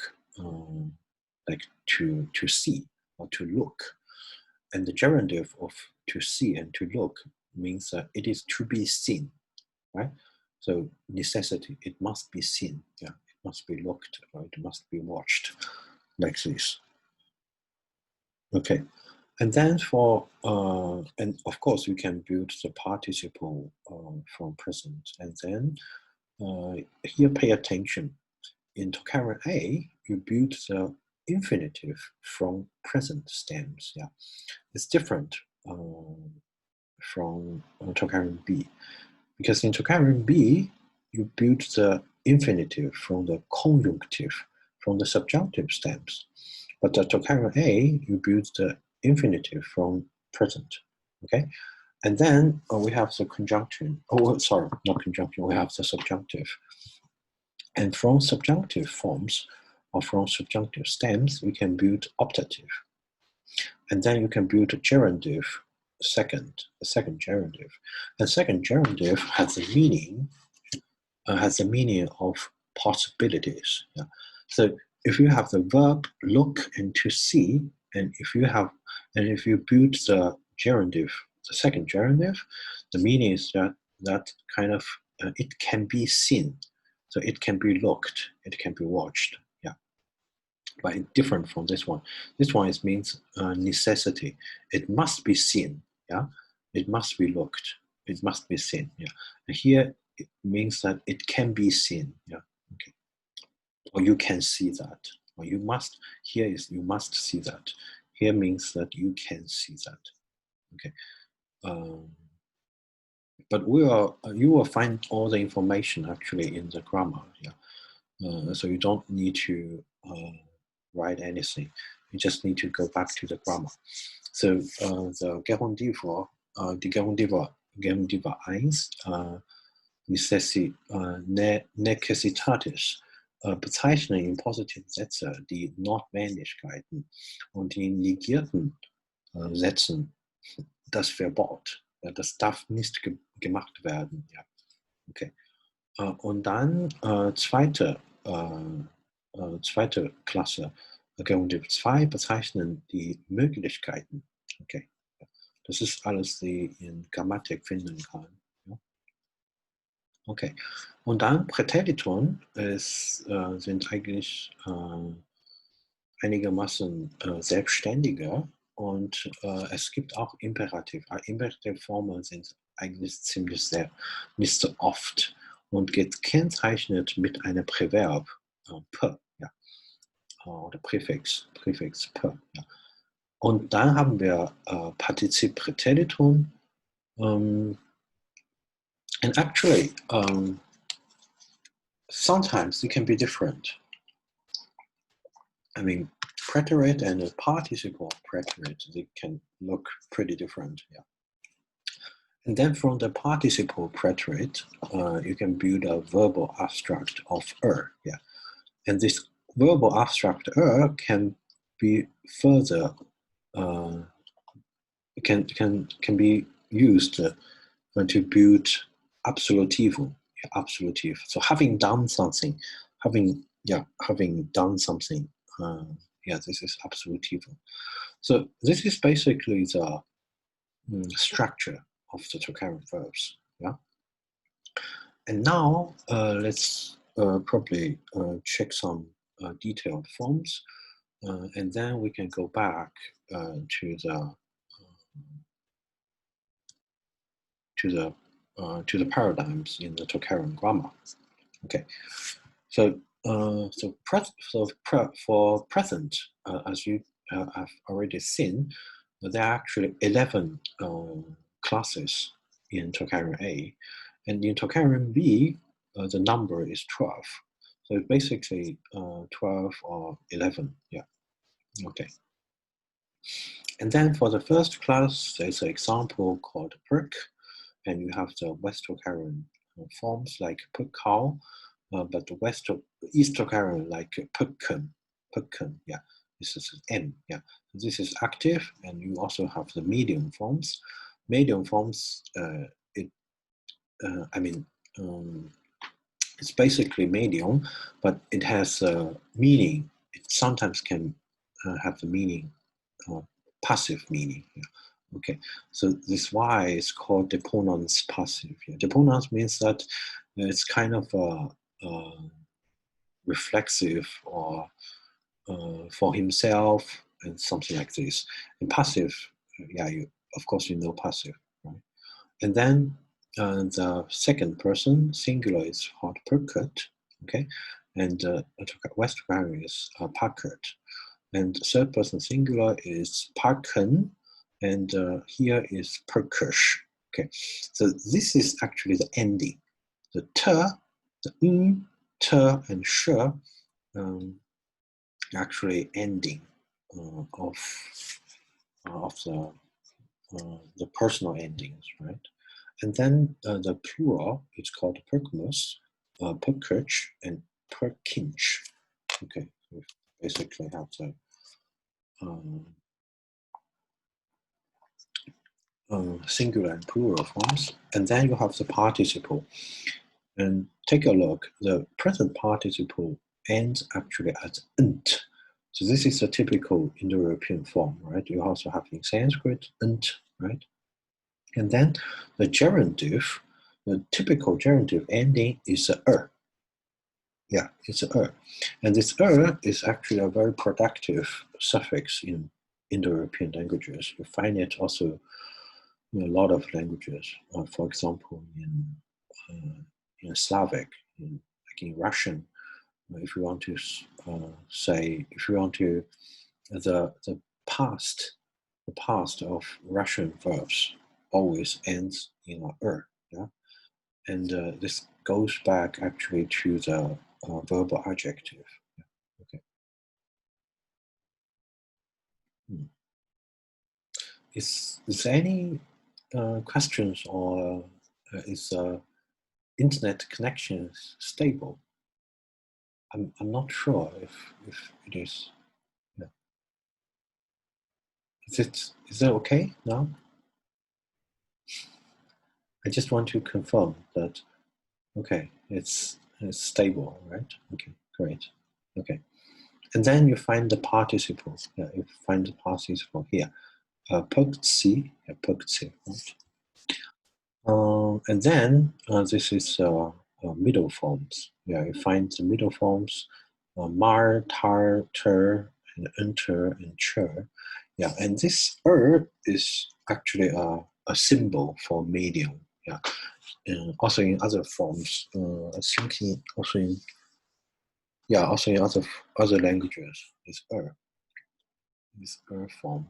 to see or to look, and the gerundive of to see and to look means that it is to be seen, right? So necessity, it must be seen, yeah, it must be looked, or it must be watched, like this. Okay, and then for and of course you can build the participle from present, and then here pay attention. In Tocharische A, you build the infinitive from present stems. Yeah, it's different from Tocharische B, because in Tocharische B you build the infinitive from the conjunctive, from the subjunctive stems. But the Tocharische A, you build the infinitive from present, okay? And then we have the conjunction, oh, sorry, not conjunction, we have the subjunctive. And from subjunctive forms, or from subjunctive stems, we can build optative. And then you can build a gerundive, a second gerundive. And second gerundive has the meaning of possibilities. Yeah? So if you have the verb look and to see, and if you build the gerundive, the second gerundive, the meaning is that kind of it can be seen, so it can be looked, it can be watched. Yeah, but it's different from this one. This one means necessity. It must be seen. Yeah, it must be looked. It must be seen. Yeah, and here it means that it can be seen. Yeah, okay. Or you can see that, or you must, here is you must see that. Here means that you can see that, okay. But you will find all the information actually in the grammar, yeah. So you don't need to write anything. You just need to go back to the grammar. So the Gerundive, die Gerundive 1, Necessitatis, bezeichnen in positiven Sätze die Notwendigkeiten und in negierten Sätzen das Verbot. Das darf nicht gemacht werden. Ja. Okay. Und dann zweite Klasse, Gerundive 2 bezeichnen die Möglichkeiten. Okay. Das ist alles, die in Grammatik finden kann. Ja. Okay. Und dann Präteritum sind eigentlich einigermaßen selbstständiger, und es gibt auch Imperativ. Imperativformen sind eigentlich ziemlich nicht so oft und gekennzeichnet mit einem Präverb p, ja, oder Präfix p. Ja. Und dann haben wir Partizip Präteritum. And actually, sometimes it can be different. I mean, preterite and a participle preterite, they can look pretty different. Yeah. And then from the participle preterite, you can build a verbal abstract of Yeah. And this verbal abstract can be further can be used to build absolutive. Absolutive. So having done something, having done something. Yeah, this is absolutive. So this is basically the structure of the Tocharische verbs. Yeah. And now let's probably check some detailed forms, and then we can go back to the paradigms in the Tocharische grammar. Okay, so for present, as you have already seen, there are actually 11 classes in Tocharische A, and in Tocharische B, the number is 12. So basically 12 or 11. Yeah. Okay. And then for the first class, there's an example called perk, and you have the West Tocharische forms like pekau, but the East Tocharische like pekken, yeah, this is M, yeah. this is active, and you also have the medium forms. Medium forms, it's basically medium, but it has a meaning. It sometimes can have the meaning, passive meaning. Yeah. Okay, so this Y is called deponens passive. Yeah. Deponens means that it's kind of reflexive or for himself and something like this. And passive, yeah, of course you know passive, right? And then the second person singular is called perkut, okay, and West Korean is parkut, and third person singular is parken, and here is perkush. Okay, so this is actually the ending. The t, the t, and sh, actually ending of the personal endings, right? And then the plural is called perkmus, perkuch, and perkinch. Okay, we basically have the singular and plural forms. And then you have the participle. And take a look, the present participle ends actually at nt. So this is a typical Indo-European form, right? You also have in Sanskrit, nt, right? And then the gerundive, the typical gerundive ending is a Yeah, it's a And this is actually a very productive suffix in Indo-European languages. You find it also in a lot of languages. For example, in Slavic, like in Russian, if you want to the past of Russian verbs always ends in a yeah, and this goes back actually to the verbal adjective. Yeah. Okay. Is any questions, or is internet connection stable? I'm not sure if it is. Yeah. Is it okay now? I just want to confirm that. Okay, it's stable, right? Okay, great. Okay, and then you find the participle. Yeah, you find the participle here. Pokci, right? And then this is middle forms. Yeah, you find the middle forms, mar, tar, ter, and enter, and chur. Yeah, and this is actually a symbol for medium. Yeah, also in other forms. I think also in other languages, is this form.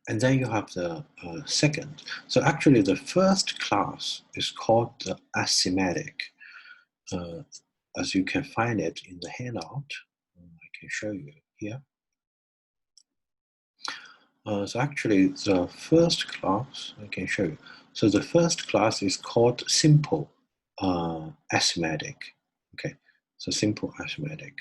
And then you have the second. So actually the first class is called the asymmetric. As you can find it in the handout, I can show you here. So actually the first class, I can show you. So the first class is called simple asymmetric. Okay, so simple asymmetric.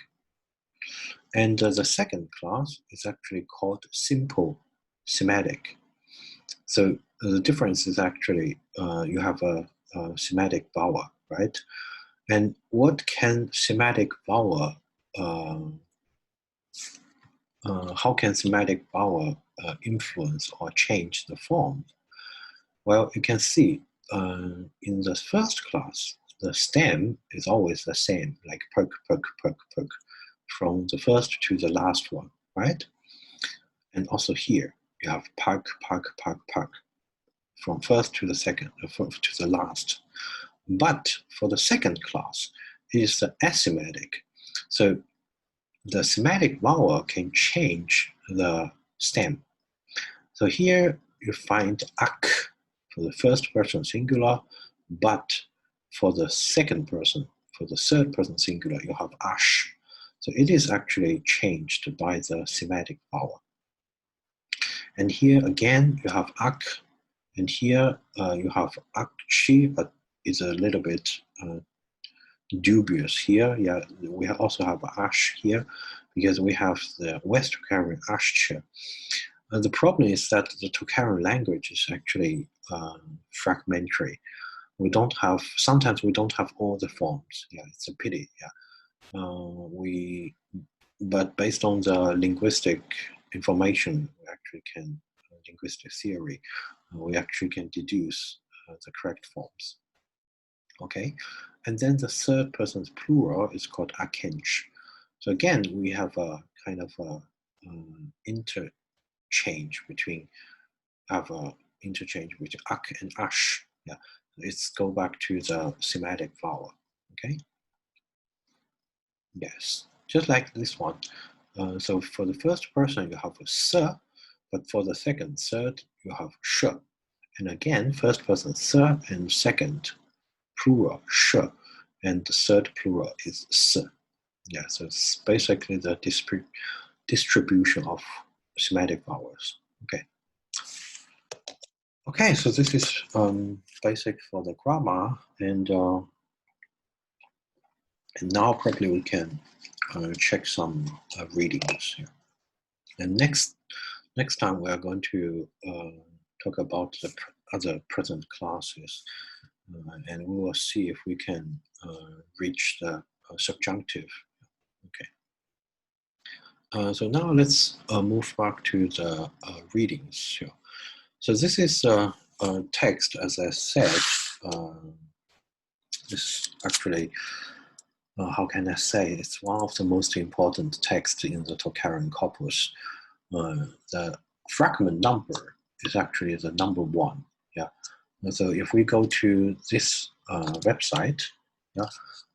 And the second class is actually called simple semantic. So the difference is actually you have a semantic vowel, right? And what can semantic vowel, how can semantic vowel influence or change the form? Well, you can see in the first class, the stem is always the same, like perk, perk, perk, perk, from the first to the last one, right? And also here, you have park, park, park, park, from first to the second, to the last. But for the second class, it is the asymmetric. So the semantic vowel can change the stem. So here you find ak for the first person singular, but for the second person, for the third person singular, you have ash. So it is actually changed by the semantic vowel. And here again, you have ak, and here you have akchi, but it's a little bit dubious here. Yeah, we also have ash here because we have the West Tocharian Ashche. The problem is that the Tocharian language is actually fragmentary. Sometimes we don't have all the forms. Yeah, it's a pity. Yeah, but based on the linguistic information, we actually can, linguistic theory, we actually can deduce the correct forms. Okay, and then the third person's plural is called akench. So again, we have a kind of a interchange between ak and ash. Yeah, let's go back to the semantic vowel. Okay. Yes, just like this one. So for the first person, you have a s, but for the second, third, you have sh. And again, first person s, and second plural sh, and the third plural is s. Yeah, so it's basically the distribution of semantic vowels. Okay. Okay, so this is basic for the grammar, and now probably we can check some readings here. And next time we are going to talk about the other present classes, and we will see if we can reach the subjunctive. Okay. So now let's move back to the readings here. So this is a text, as I said. This actually, how can I say, it's one of the most important texts in the Tocharian corpus. The fragment number is actually the number 1. Yeah. And so if we go to this website, yeah,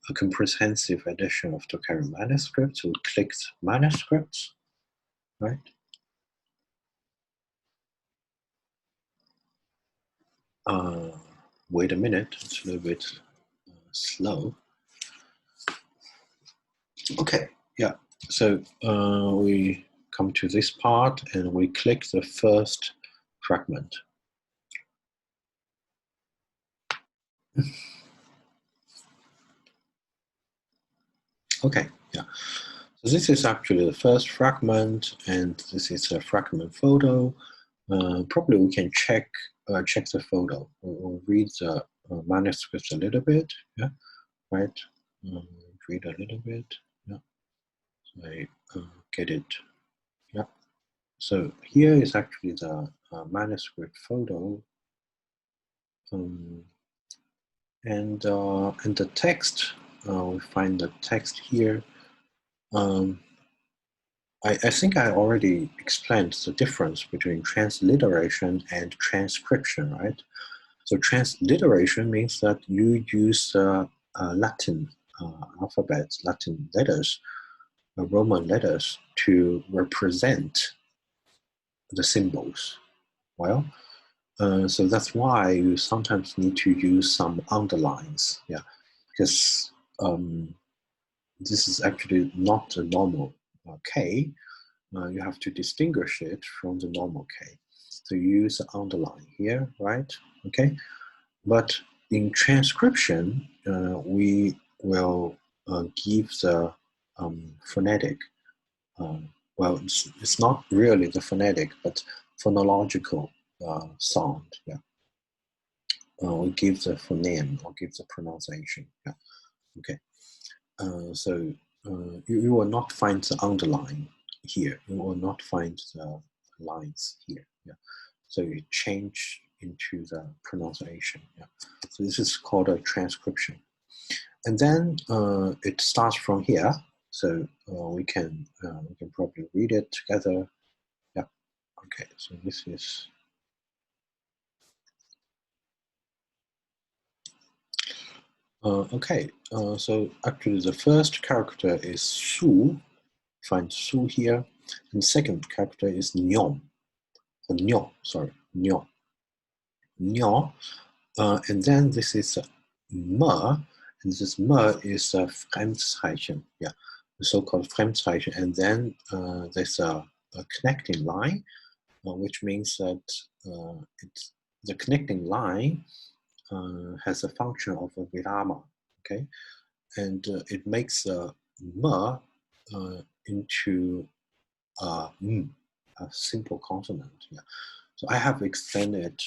a comprehensive edition of Tocharian manuscripts, we click manuscripts, right? Wait a minute, it's a little bit slow. Okay, yeah, so we come to this part and we click the first fragment. Okay, yeah, so this is actually the first fragment, and this is a fragment photo. Probably we can check the photo. We'll read the manuscript a little bit, yeah, right? Read a little bit, yeah. So I get it, yeah. So here is actually the manuscript photo, and the text. We find the text here. I think I already explained the difference between transliteration and transcription, right? So transliteration means that you use Latin alphabet, Latin letters, Roman letters to represent the symbols. Well, so that's why you sometimes need to use some underlines, yeah, because this is actually not the normal K. You have to distinguish it from the normal K. So you use the underline here, right? Okay. But in transcription, we will give the phonetic. Well, it's not really the phonetic, but phonological sound. Yeah. We give the phoneme or give the pronunciation. Yeah. Okay. So you will not find the underline here. You will not find the lines here. Yeah. So you change into the pronunciation. Yeah. So this is called a transcription. And then it starts from here. So we can probably read it together. Yeah. Okay. So this is. Okay. So actually, the first character is Su. Find Su here, and second character is Nyom. Nyo, sorry, Nyo. Nyo. And then this is Me, and this Me is a Fremdzeichen, yeah, the so-called Fremdzeichen. And then there's a connecting line, which means that the connecting line has a function of a virama, okay? And it makes Me into a simple consonant. Yeah. So I have explained it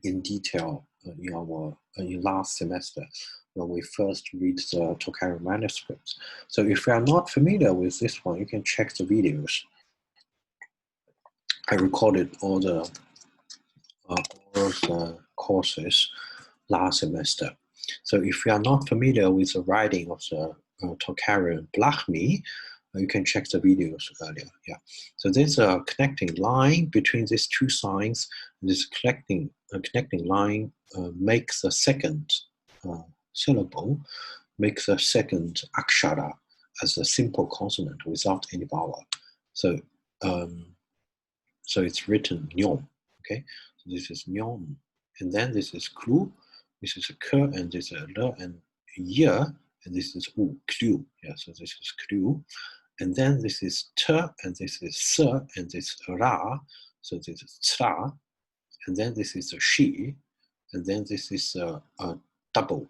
in detail in last semester when we first read the Tocharische manuscripts. So if you are not familiar with this one, you can check the videos. I recorded all the courses last semester. So if you are not familiar with the writing of the Tocharische Blachmi, you can check the videos earlier. Yeah. So there's a connecting line between these two signs. This connecting line makes the second syllable, makes the second akshara as a simple consonant without any vowel. So so it's written nyom. Okay. So this is nyom, and then this is klu, this is a k, and this is a l and y, and this is u, klu. Yeah. So this is klu. And then this is t, and this is s, and this is ra, so this is tra, and then this is a she, and then this is a double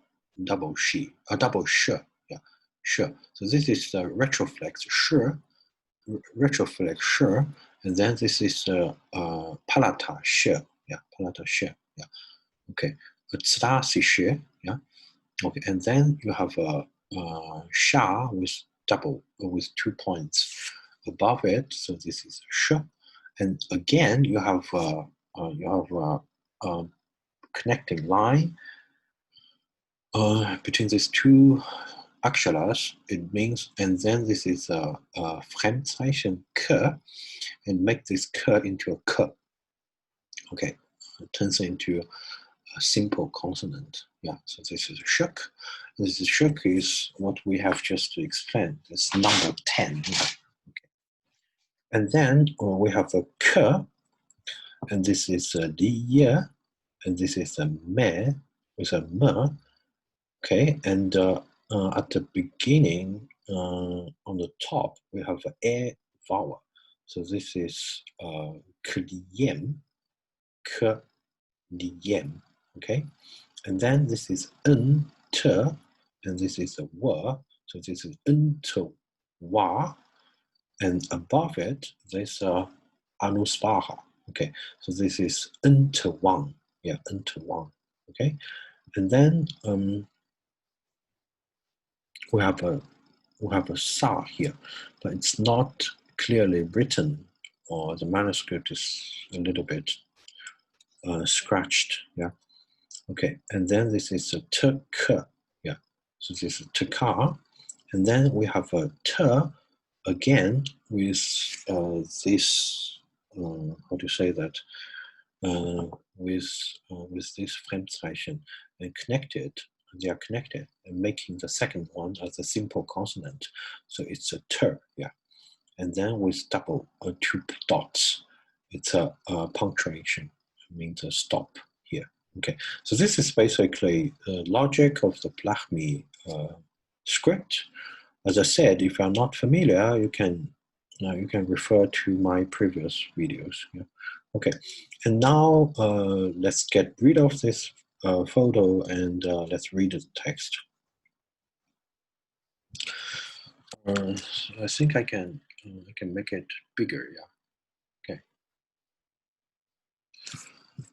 she, a double sh, yeah, sh. So this is the retroflex sh, and then this is palata sh, yeah, palata sh, yeah, okay, tra si she, yeah, okay, and then you have a sha with double, with 2 points above it, so this is sh, and again you have a connecting line between these two aksharas. It means, and then this is a Fremdzeichen k, and make this k into a k. Okay, it turns into a simple consonant. Yeah, so this is shuk. This is shuk is what we have just explained. It's number 10. Yeah. Okay. And then we have a k, and this is a di, and this is a me with a m. Okay, and at the beginning, on the top, we have an a vowel. So this is kliem, kliem. Okay, and then this is n, t, and this is a w. So this is n, t, wa, and above it, there's a anusvaha. Okay, so this is n, t, wang. Yeah, n, t, wang. Okay, and then we have a sa here, but it's not clearly written, or the manuscript is a little bit scratched. Yeah. Okay, and then this is a t, k. Yeah. So this is tka, and then we have a t again with this. How to say that? With this Fremdzeichen and connected. They are connected and making the second one as a simple consonant. So it's a ter, yeah. And then with double 2 dots, it's a punctuation. It means a stop here. Okay, so this is basically the logic of the Blachmi script. As I said, if you're not familiar, you can refer to my previous videos. Yeah. Okay, and now let's get rid of this photo and let's read the text. I think I can make it bigger. Yeah.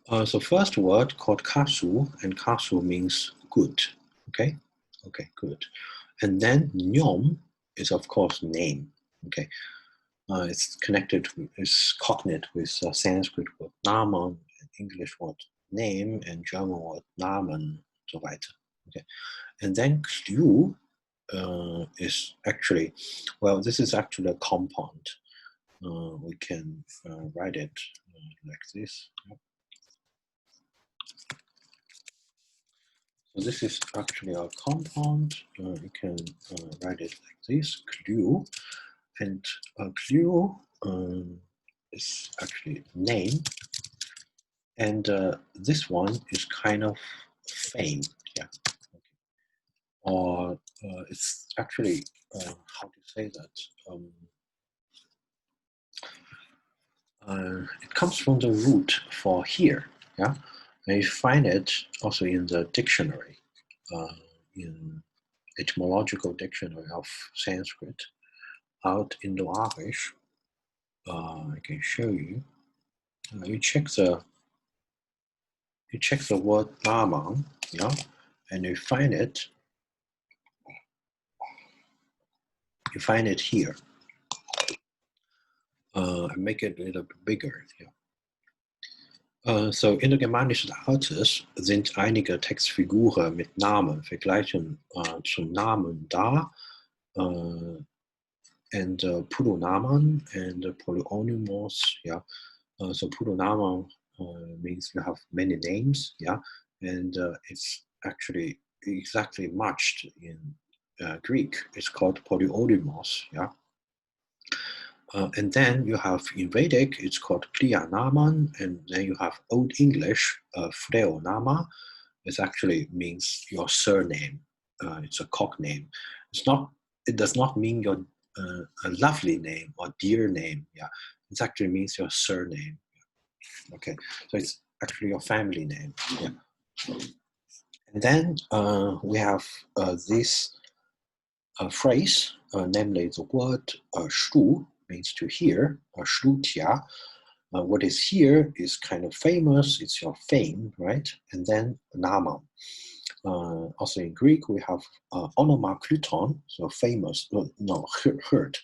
Okay. So first word called kasu, and kasu means good. Okay. Okay. Good. And then nyom is of course name. Okay. It's connected, it's cognate with Sanskrit word naman, English word name, and German word Namen, so weiter. Okay, and then Klu is actually, well, this is actually a compound. We can write it like this. So this is actually a compound. You can write it like this, Klu, and Klu is actually name. And this one is kind of fame, yeah. Okay. Or it's actually, how to say that? It comes from the root for here, yeah. And you find it also in the dictionary, in etymological dictionary of Sanskrit. Alt-Indo-Arisch. I can show you. You check the word Naman, yeah, and you find it. You find it here. Make it a little bit bigger. Yeah. So indogermanische Altes sind einige Textfiguren mit Namen vergleichen zum Namen da and Pronomen and Polyonymous. Yeah. So Pronomen means you have many names. Yeah, and it's actually exactly matched in Greek. It's called Polyonymous. Yeah. And then you have in Vedic, it's called Priyanaman, and then you have Old English, Freonama. It actually means your surname. It's a cogname. It does not mean your a lovely name or dear name. Yeah, it actually means your surname. Okay, so it's actually your family name. Yeah. And then we have this phrase, namely the word "shru" means to hear, "shrutia." What is here is kind of famous. It's your fame, right? And then nama. Also in Greek, we have onomakluton, so famous. No, heard.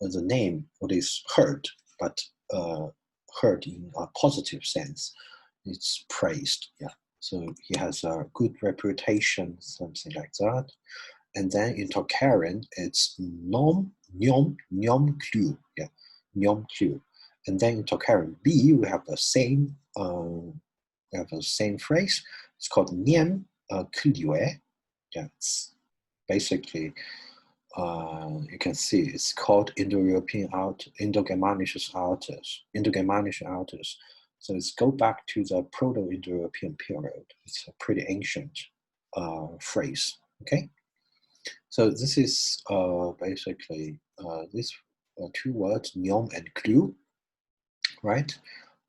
The name, what is heard, but heard in a positive sense. It's praised. Yeah. So he has a good reputation, something like that. And then in Tocharische, it's nom, nyom, nyom, klu. Yeah, nyom, klu. And then in Tocharische B, we have the same phrase. It's called niem klue. Yeah, it's basically you can see it's called Indo-European Indo-Germanische Altes. So it's go back to the Proto-Indo-European period. It's a pretty ancient phrase. Okay. So this is basically these two words, nyom and klu, right?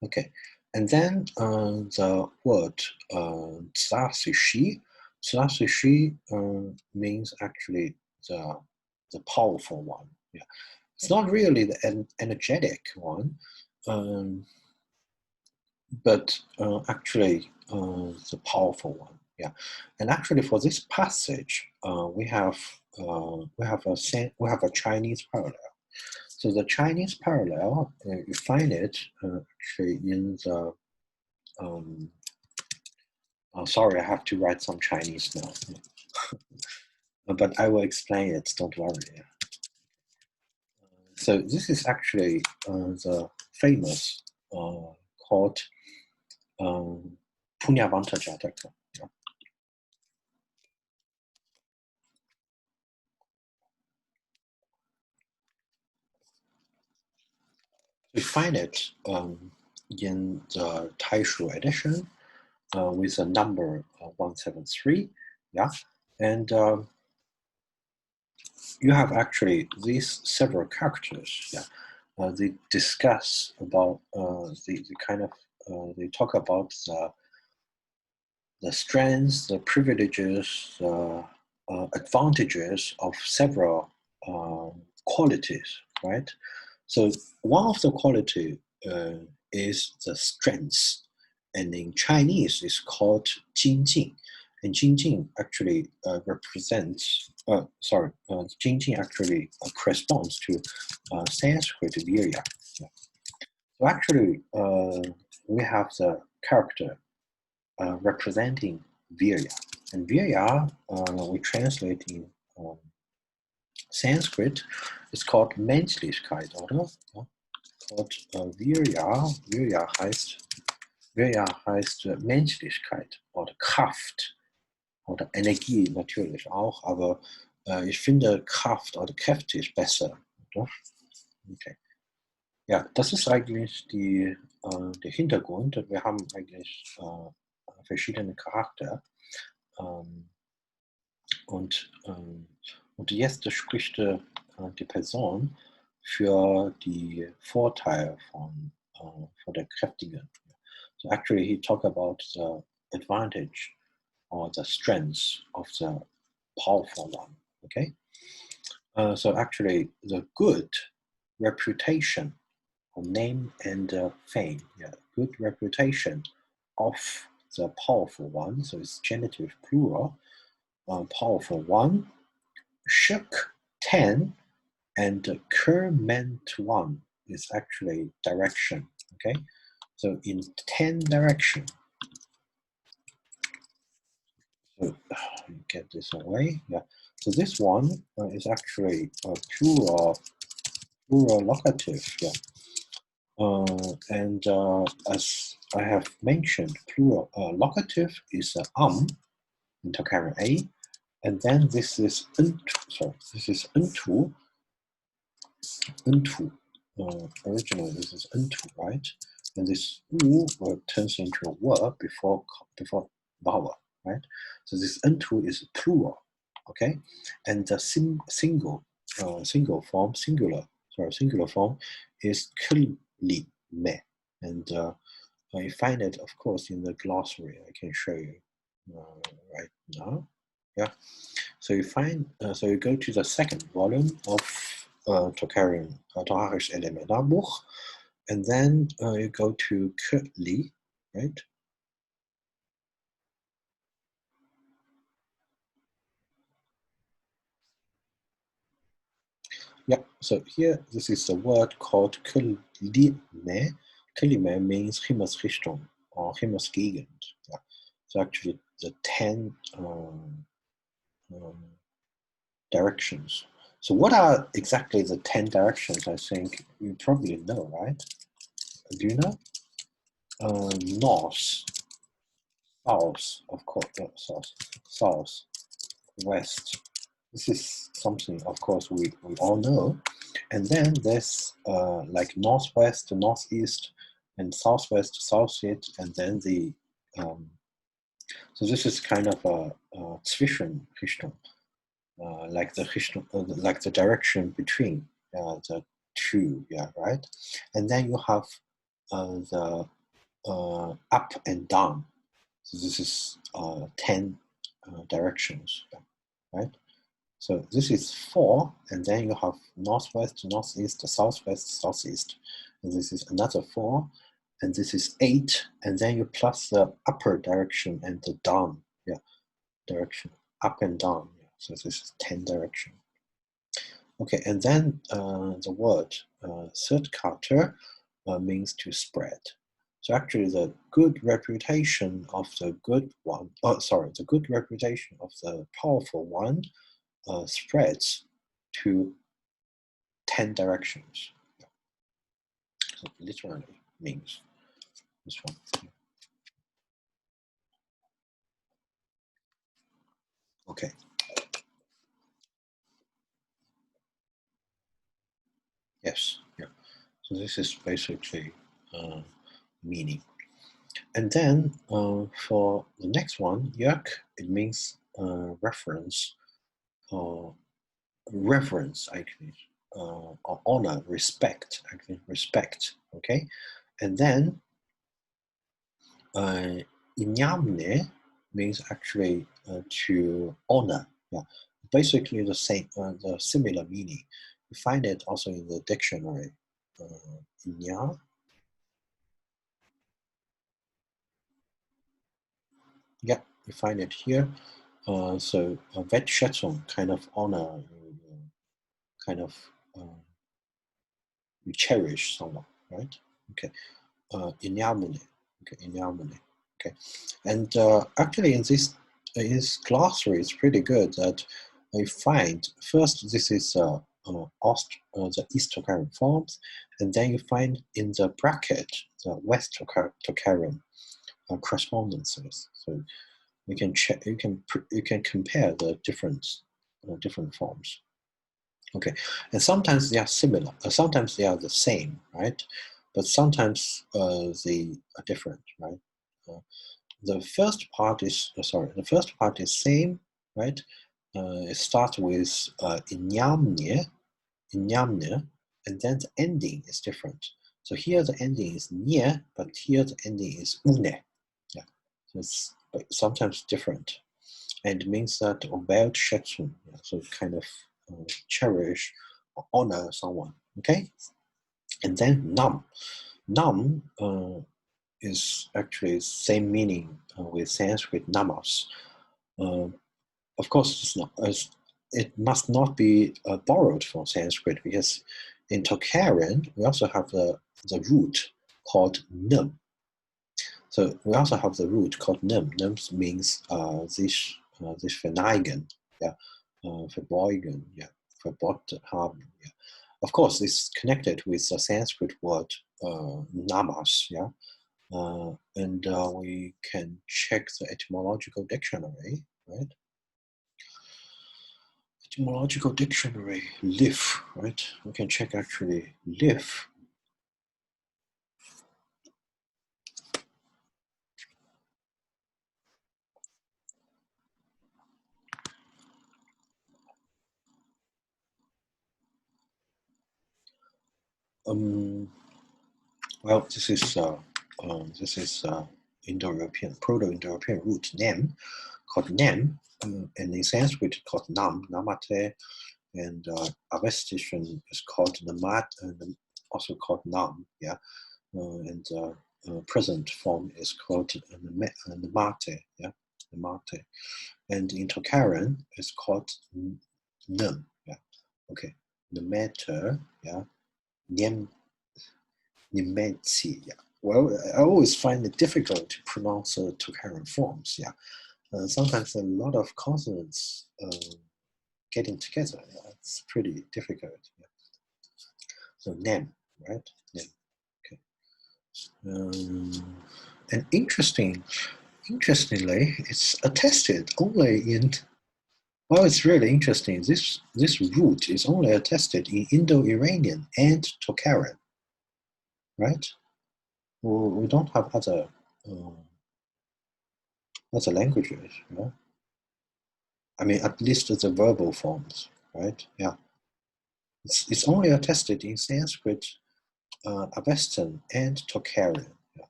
Okay, and then the word tsasishi. Tsasishi means actually the powerful one. Yeah, it's not really the energetic one, but actually the powerful one. Yeah, and actually for this passage, we have a Chinese parallel. So the Chinese parallel, you find it actually in the. Sorry, I have to write some Chinese now, but I will explain it. Don't worry. So this is actually the famous called Punyavanta Jataka. We find it in the Taishu edition with the number 173, yeah, and you have actually these several characters, yeah. They discuss about the kind of they talk about the strengths, the privileges, advantages of several qualities, right? So one of the quality is the strengths, and in Chinese it's called 精进, and 精进 actually represents. Sorry, 精进 actually corresponds to Sanskrit virya. Yeah. So actually, we have the character representing virya, and virya we translate in Sanskrit. It's called Menschlichkeit, oder? Ja. Called virya. Virya heißt Menschlichkeit oder Kraft oder Energie natürlich auch, aber ich finde Kraft oder Kräfte ist besser. Oder? Okay. Ja, das ist eigentlich der Hintergrund. Wir haben eigentlich verschiedene Charakter. Und jetzt spricht die Person für die Vorteile von der Kräftigen. So actually he talked about the advantage or the strengths of the powerful one. Okay. So actually, the good reputation, or name and fame, yeah, good reputation of the powerful one. So it's genitive plural, powerful one. Shook 10 and current one is actually direction. Okay, so in 10 direction. So get this away. Yeah. So this one is actually a plural locative. Yeah. And as I have mentioned, plural locative is in Tocharische A, and then this is this is untu. Originally this is untu, right? And this u turns into a word before vowel, right? So this untu is plural, okay? And the singular form is kli me, and you find it, of course, in the glossary. I can show you right now. Yeah. So you find, so you go to the second volume of Tocharische Elementarbuch, and then you go to Kli, right? Yeah, so here, this is a word called Kelime. Kelime means Himmelsrichtung or Himmelsgegend. Yeah. So actually, the 10 directions. So what are exactly the 10 directions? I think you probably know, right? Do you know? North, south, of course, south, west. This is something, of course, we all know. And then there's like northwest, northeast, and southwest, southeast, and then the so this is kind of a Zwischenrichtung, like the direction between the two, yeah, right. And then you have the up and down. So this is 10 directions, right? So this is 4, and then you have northwest, northeast, southwest, southeast. And this is another 4, and this is 8, and then you plus the upper direction and the down, yeah, direction, up and down. Yeah. So this is 10 direction. Okay, and then the word Zertkater means to spread. So actually, the good reputation of the good one, the good reputation of the powerful one spreads to 10 directions. So literally means this one. Okay. Yes. Yeah. So this is basically meaning. And then for the next one, yak, it means reference, reverence, actually, or honor, respect, actually, respect. Okay. And then inyamne means actually to honor. Yeah. Basically the same, the similar meaning. You find it also in the dictionary. Inya. Yeah, you find it here. So Wertschätzung, kind of honor, kind of you cherish someone, right? Okay. Inyamune. Okay, inyamune. Okay. And actually in this glossary, it's pretty good that I find first this is the East Tocharan forms, and then you find in the bracket the West Tocharan correspondences. So you can check, you can compare the different forms. Okay, and sometimes they are similar, sometimes they are the same, right? But sometimes they are different, right? The first part is same, right? It starts with inyamne, and then the ending is different. So here the ending is nie, but here the ending is une. Yeah, so it's sometimes different, and it means that Wertschätzung, yeah, so kind of cherish or honor someone. Okay, and then nam. Nam is actually same meaning with Sanskrit namas. Of course, it's not, it must not be borrowed from Sanskrit, because in Tocharische we also have the root called num. So we also have the root called num. Num means this verneigen, yeah, verbeugen, yeah, verboten haben, yeah. Of course, it's connected with the Sanskrit word namas, yeah, and we can check the etymological dictionary, right? Etymological dictionary, live, right? We can check actually live. Well, this is Indo-European, Proto-Indo-European root name, called nem, and in Sanskrit called nam, namate, and Avestation is called namat, and also called nam, yeah, and present form is called namate, yeah, namate, and in Tocharische it's called num, yeah, okay, namater, yeah, nem. Nimetsi, yeah. Well, I always find it difficult to pronounce Tocharische forms, yeah. Sometimes a lot of consonants getting together, yeah. It's pretty difficult, yeah. So nem, right? Nem, okay. And interestingly, it's attested only in, well, it's really interesting. This root is only attested in Indo-Iranian and Tocharische, right? We don't have other languages, you know? I mean, at least the verbal forms, right? Yeah. It's only attested in Sanskrit, Avestan, and Tocharische. Yeah.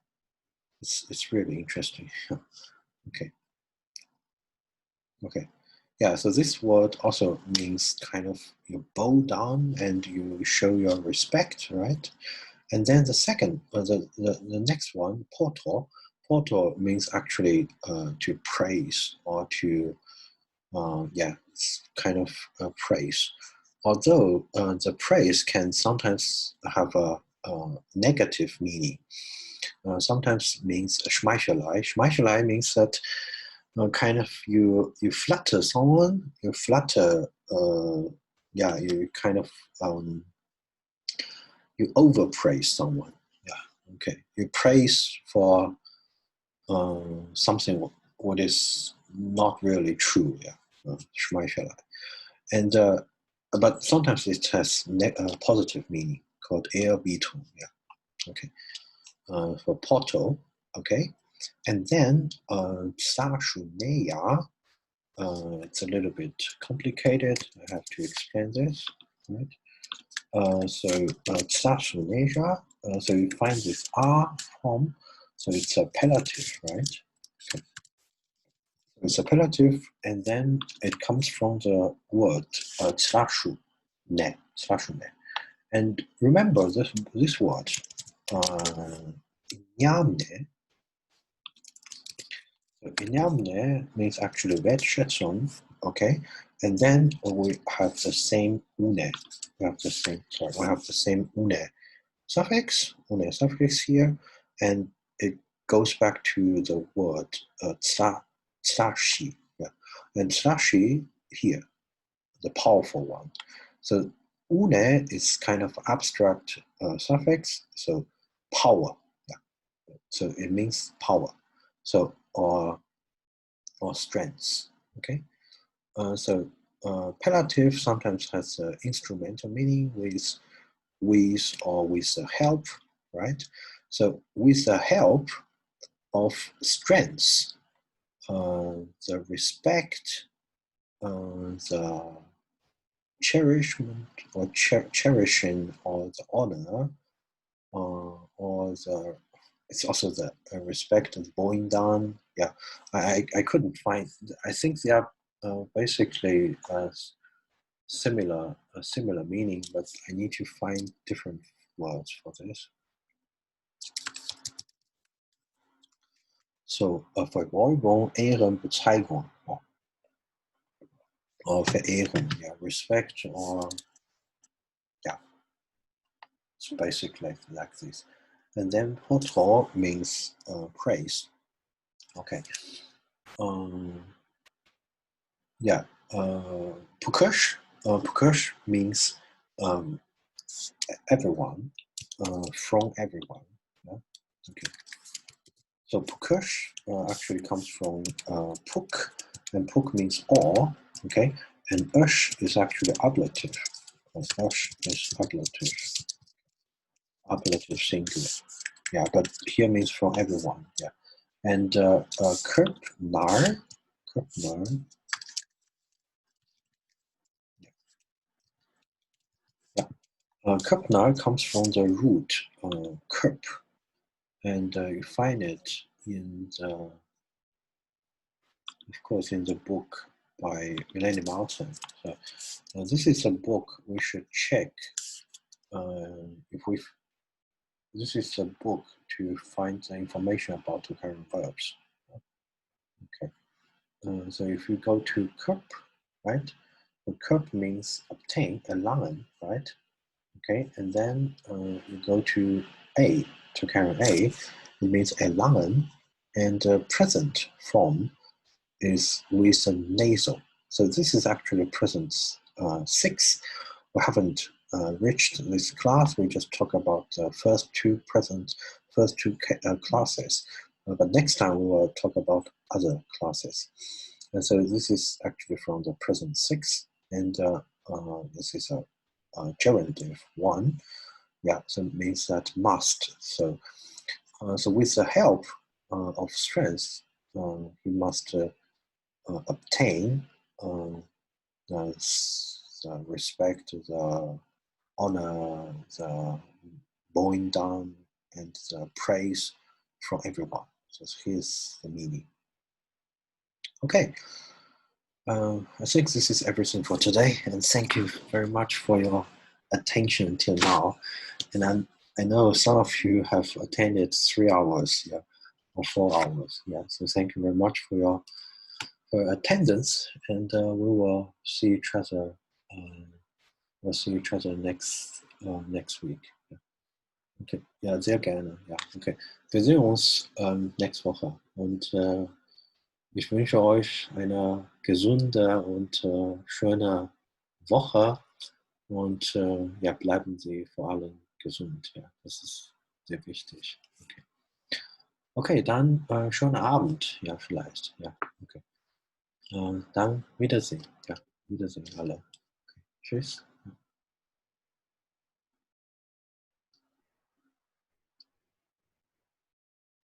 It's really interesting. Okay. Okay. Yeah, so this word also means kind of you bow down and you show your respect, right? And then the second, the next one, poto. Poto means actually to praise or to, yeah, it's kind of praise. Although the praise can sometimes have a negative meaning. Sometimes means schmeichelei. Schmeichelei means that kind of you flatter someone, you flatter, yeah, you kind of you overpraise someone. Yeah, okay. You praise for something what is not really true. Yeah, schmeichelei. And but sometimes it has positive meaning called Ehrerbietung. Yeah, okay. For poto, okay. And then Sashuneya, it's a little bit complicated. I have to explain this, right? So Sashuneya, so you find this R form, so it's a appellative, right? Okay. It's appellative, and then it comes from the word Sashune. And remember this word, Inyamne. So Inyamne means actually Wertschätzung, okay? And then we have the same une. We have the same une suffix here, and it goes back to the word tsashi. Yeah. And tsashi here, the powerful one. So une is kind of abstract suffix, so power. Yeah. So it means power. So or strength. Okay. So appellative sometimes has instrumental meaning with or with help, right? So with the help of strength, the respect, the cherishment or cherishing or the honor, or the, it's also the respect and bowing down. Yeah, I couldn't find, I think they are basically similar meaning, but I need to find different words for this. So, Verbeugung, Ehren, Bezeigung, or Verehrung, yeah, respect, or yeah, it's basically like this. And then Hotro means praise. Okay. Yeah. Pukush. Pukush means everyone, from everyone. Yeah? Okay. So pukush actually comes from puk, and puk means all. Okay. And ush is actually ablative. Ush is ablative singular. Yeah, but here means from everyone. Yeah. And Kirpnar. Kirpnar comes from the root kirp, and you find it in the, of course, in the book by Melanie Martin. So this is a book we should check if we. This is a book to find the information about the current verbs. Okay. So if you go to kirp, right? The kirp means obtain, erlangen, right? Okay, and then you go to A, to current A, it means erlangen, and the present form is with a nasal. So this is actually present 6. We haven't reached this class. We just talk about the first two classes. But next time we will talk about other classes. And so this is actually from the present 6, and this is a gerundive 1. Yeah, so it means that must. So, so with the help of strength, you must obtain the respect, the honor, the bowing down, and the praise from everyone. So here's the meaning. Okay. I think this is everything for today, and thank you very much for your attention until now. And I know some of you have attended 3 hours, yeah, or 4 hours, yeah. So thank you very much for your attendance, and we will see each other. We'll see each other next week. Ja. Okay, ja, sehr gerne. Ja, okay. Wir sehen uns nächste Woche, und ich wünsche euch eine gesunde und schöne Woche, und ja, bleiben Sie vor allem gesund. Ja, das ist sehr wichtig. Okay, okay, dann schönen Abend, ja, vielleicht. Ja, okay. Dann Wiedersehen. Ja, Wiedersehen alle. Okay. Tschüss.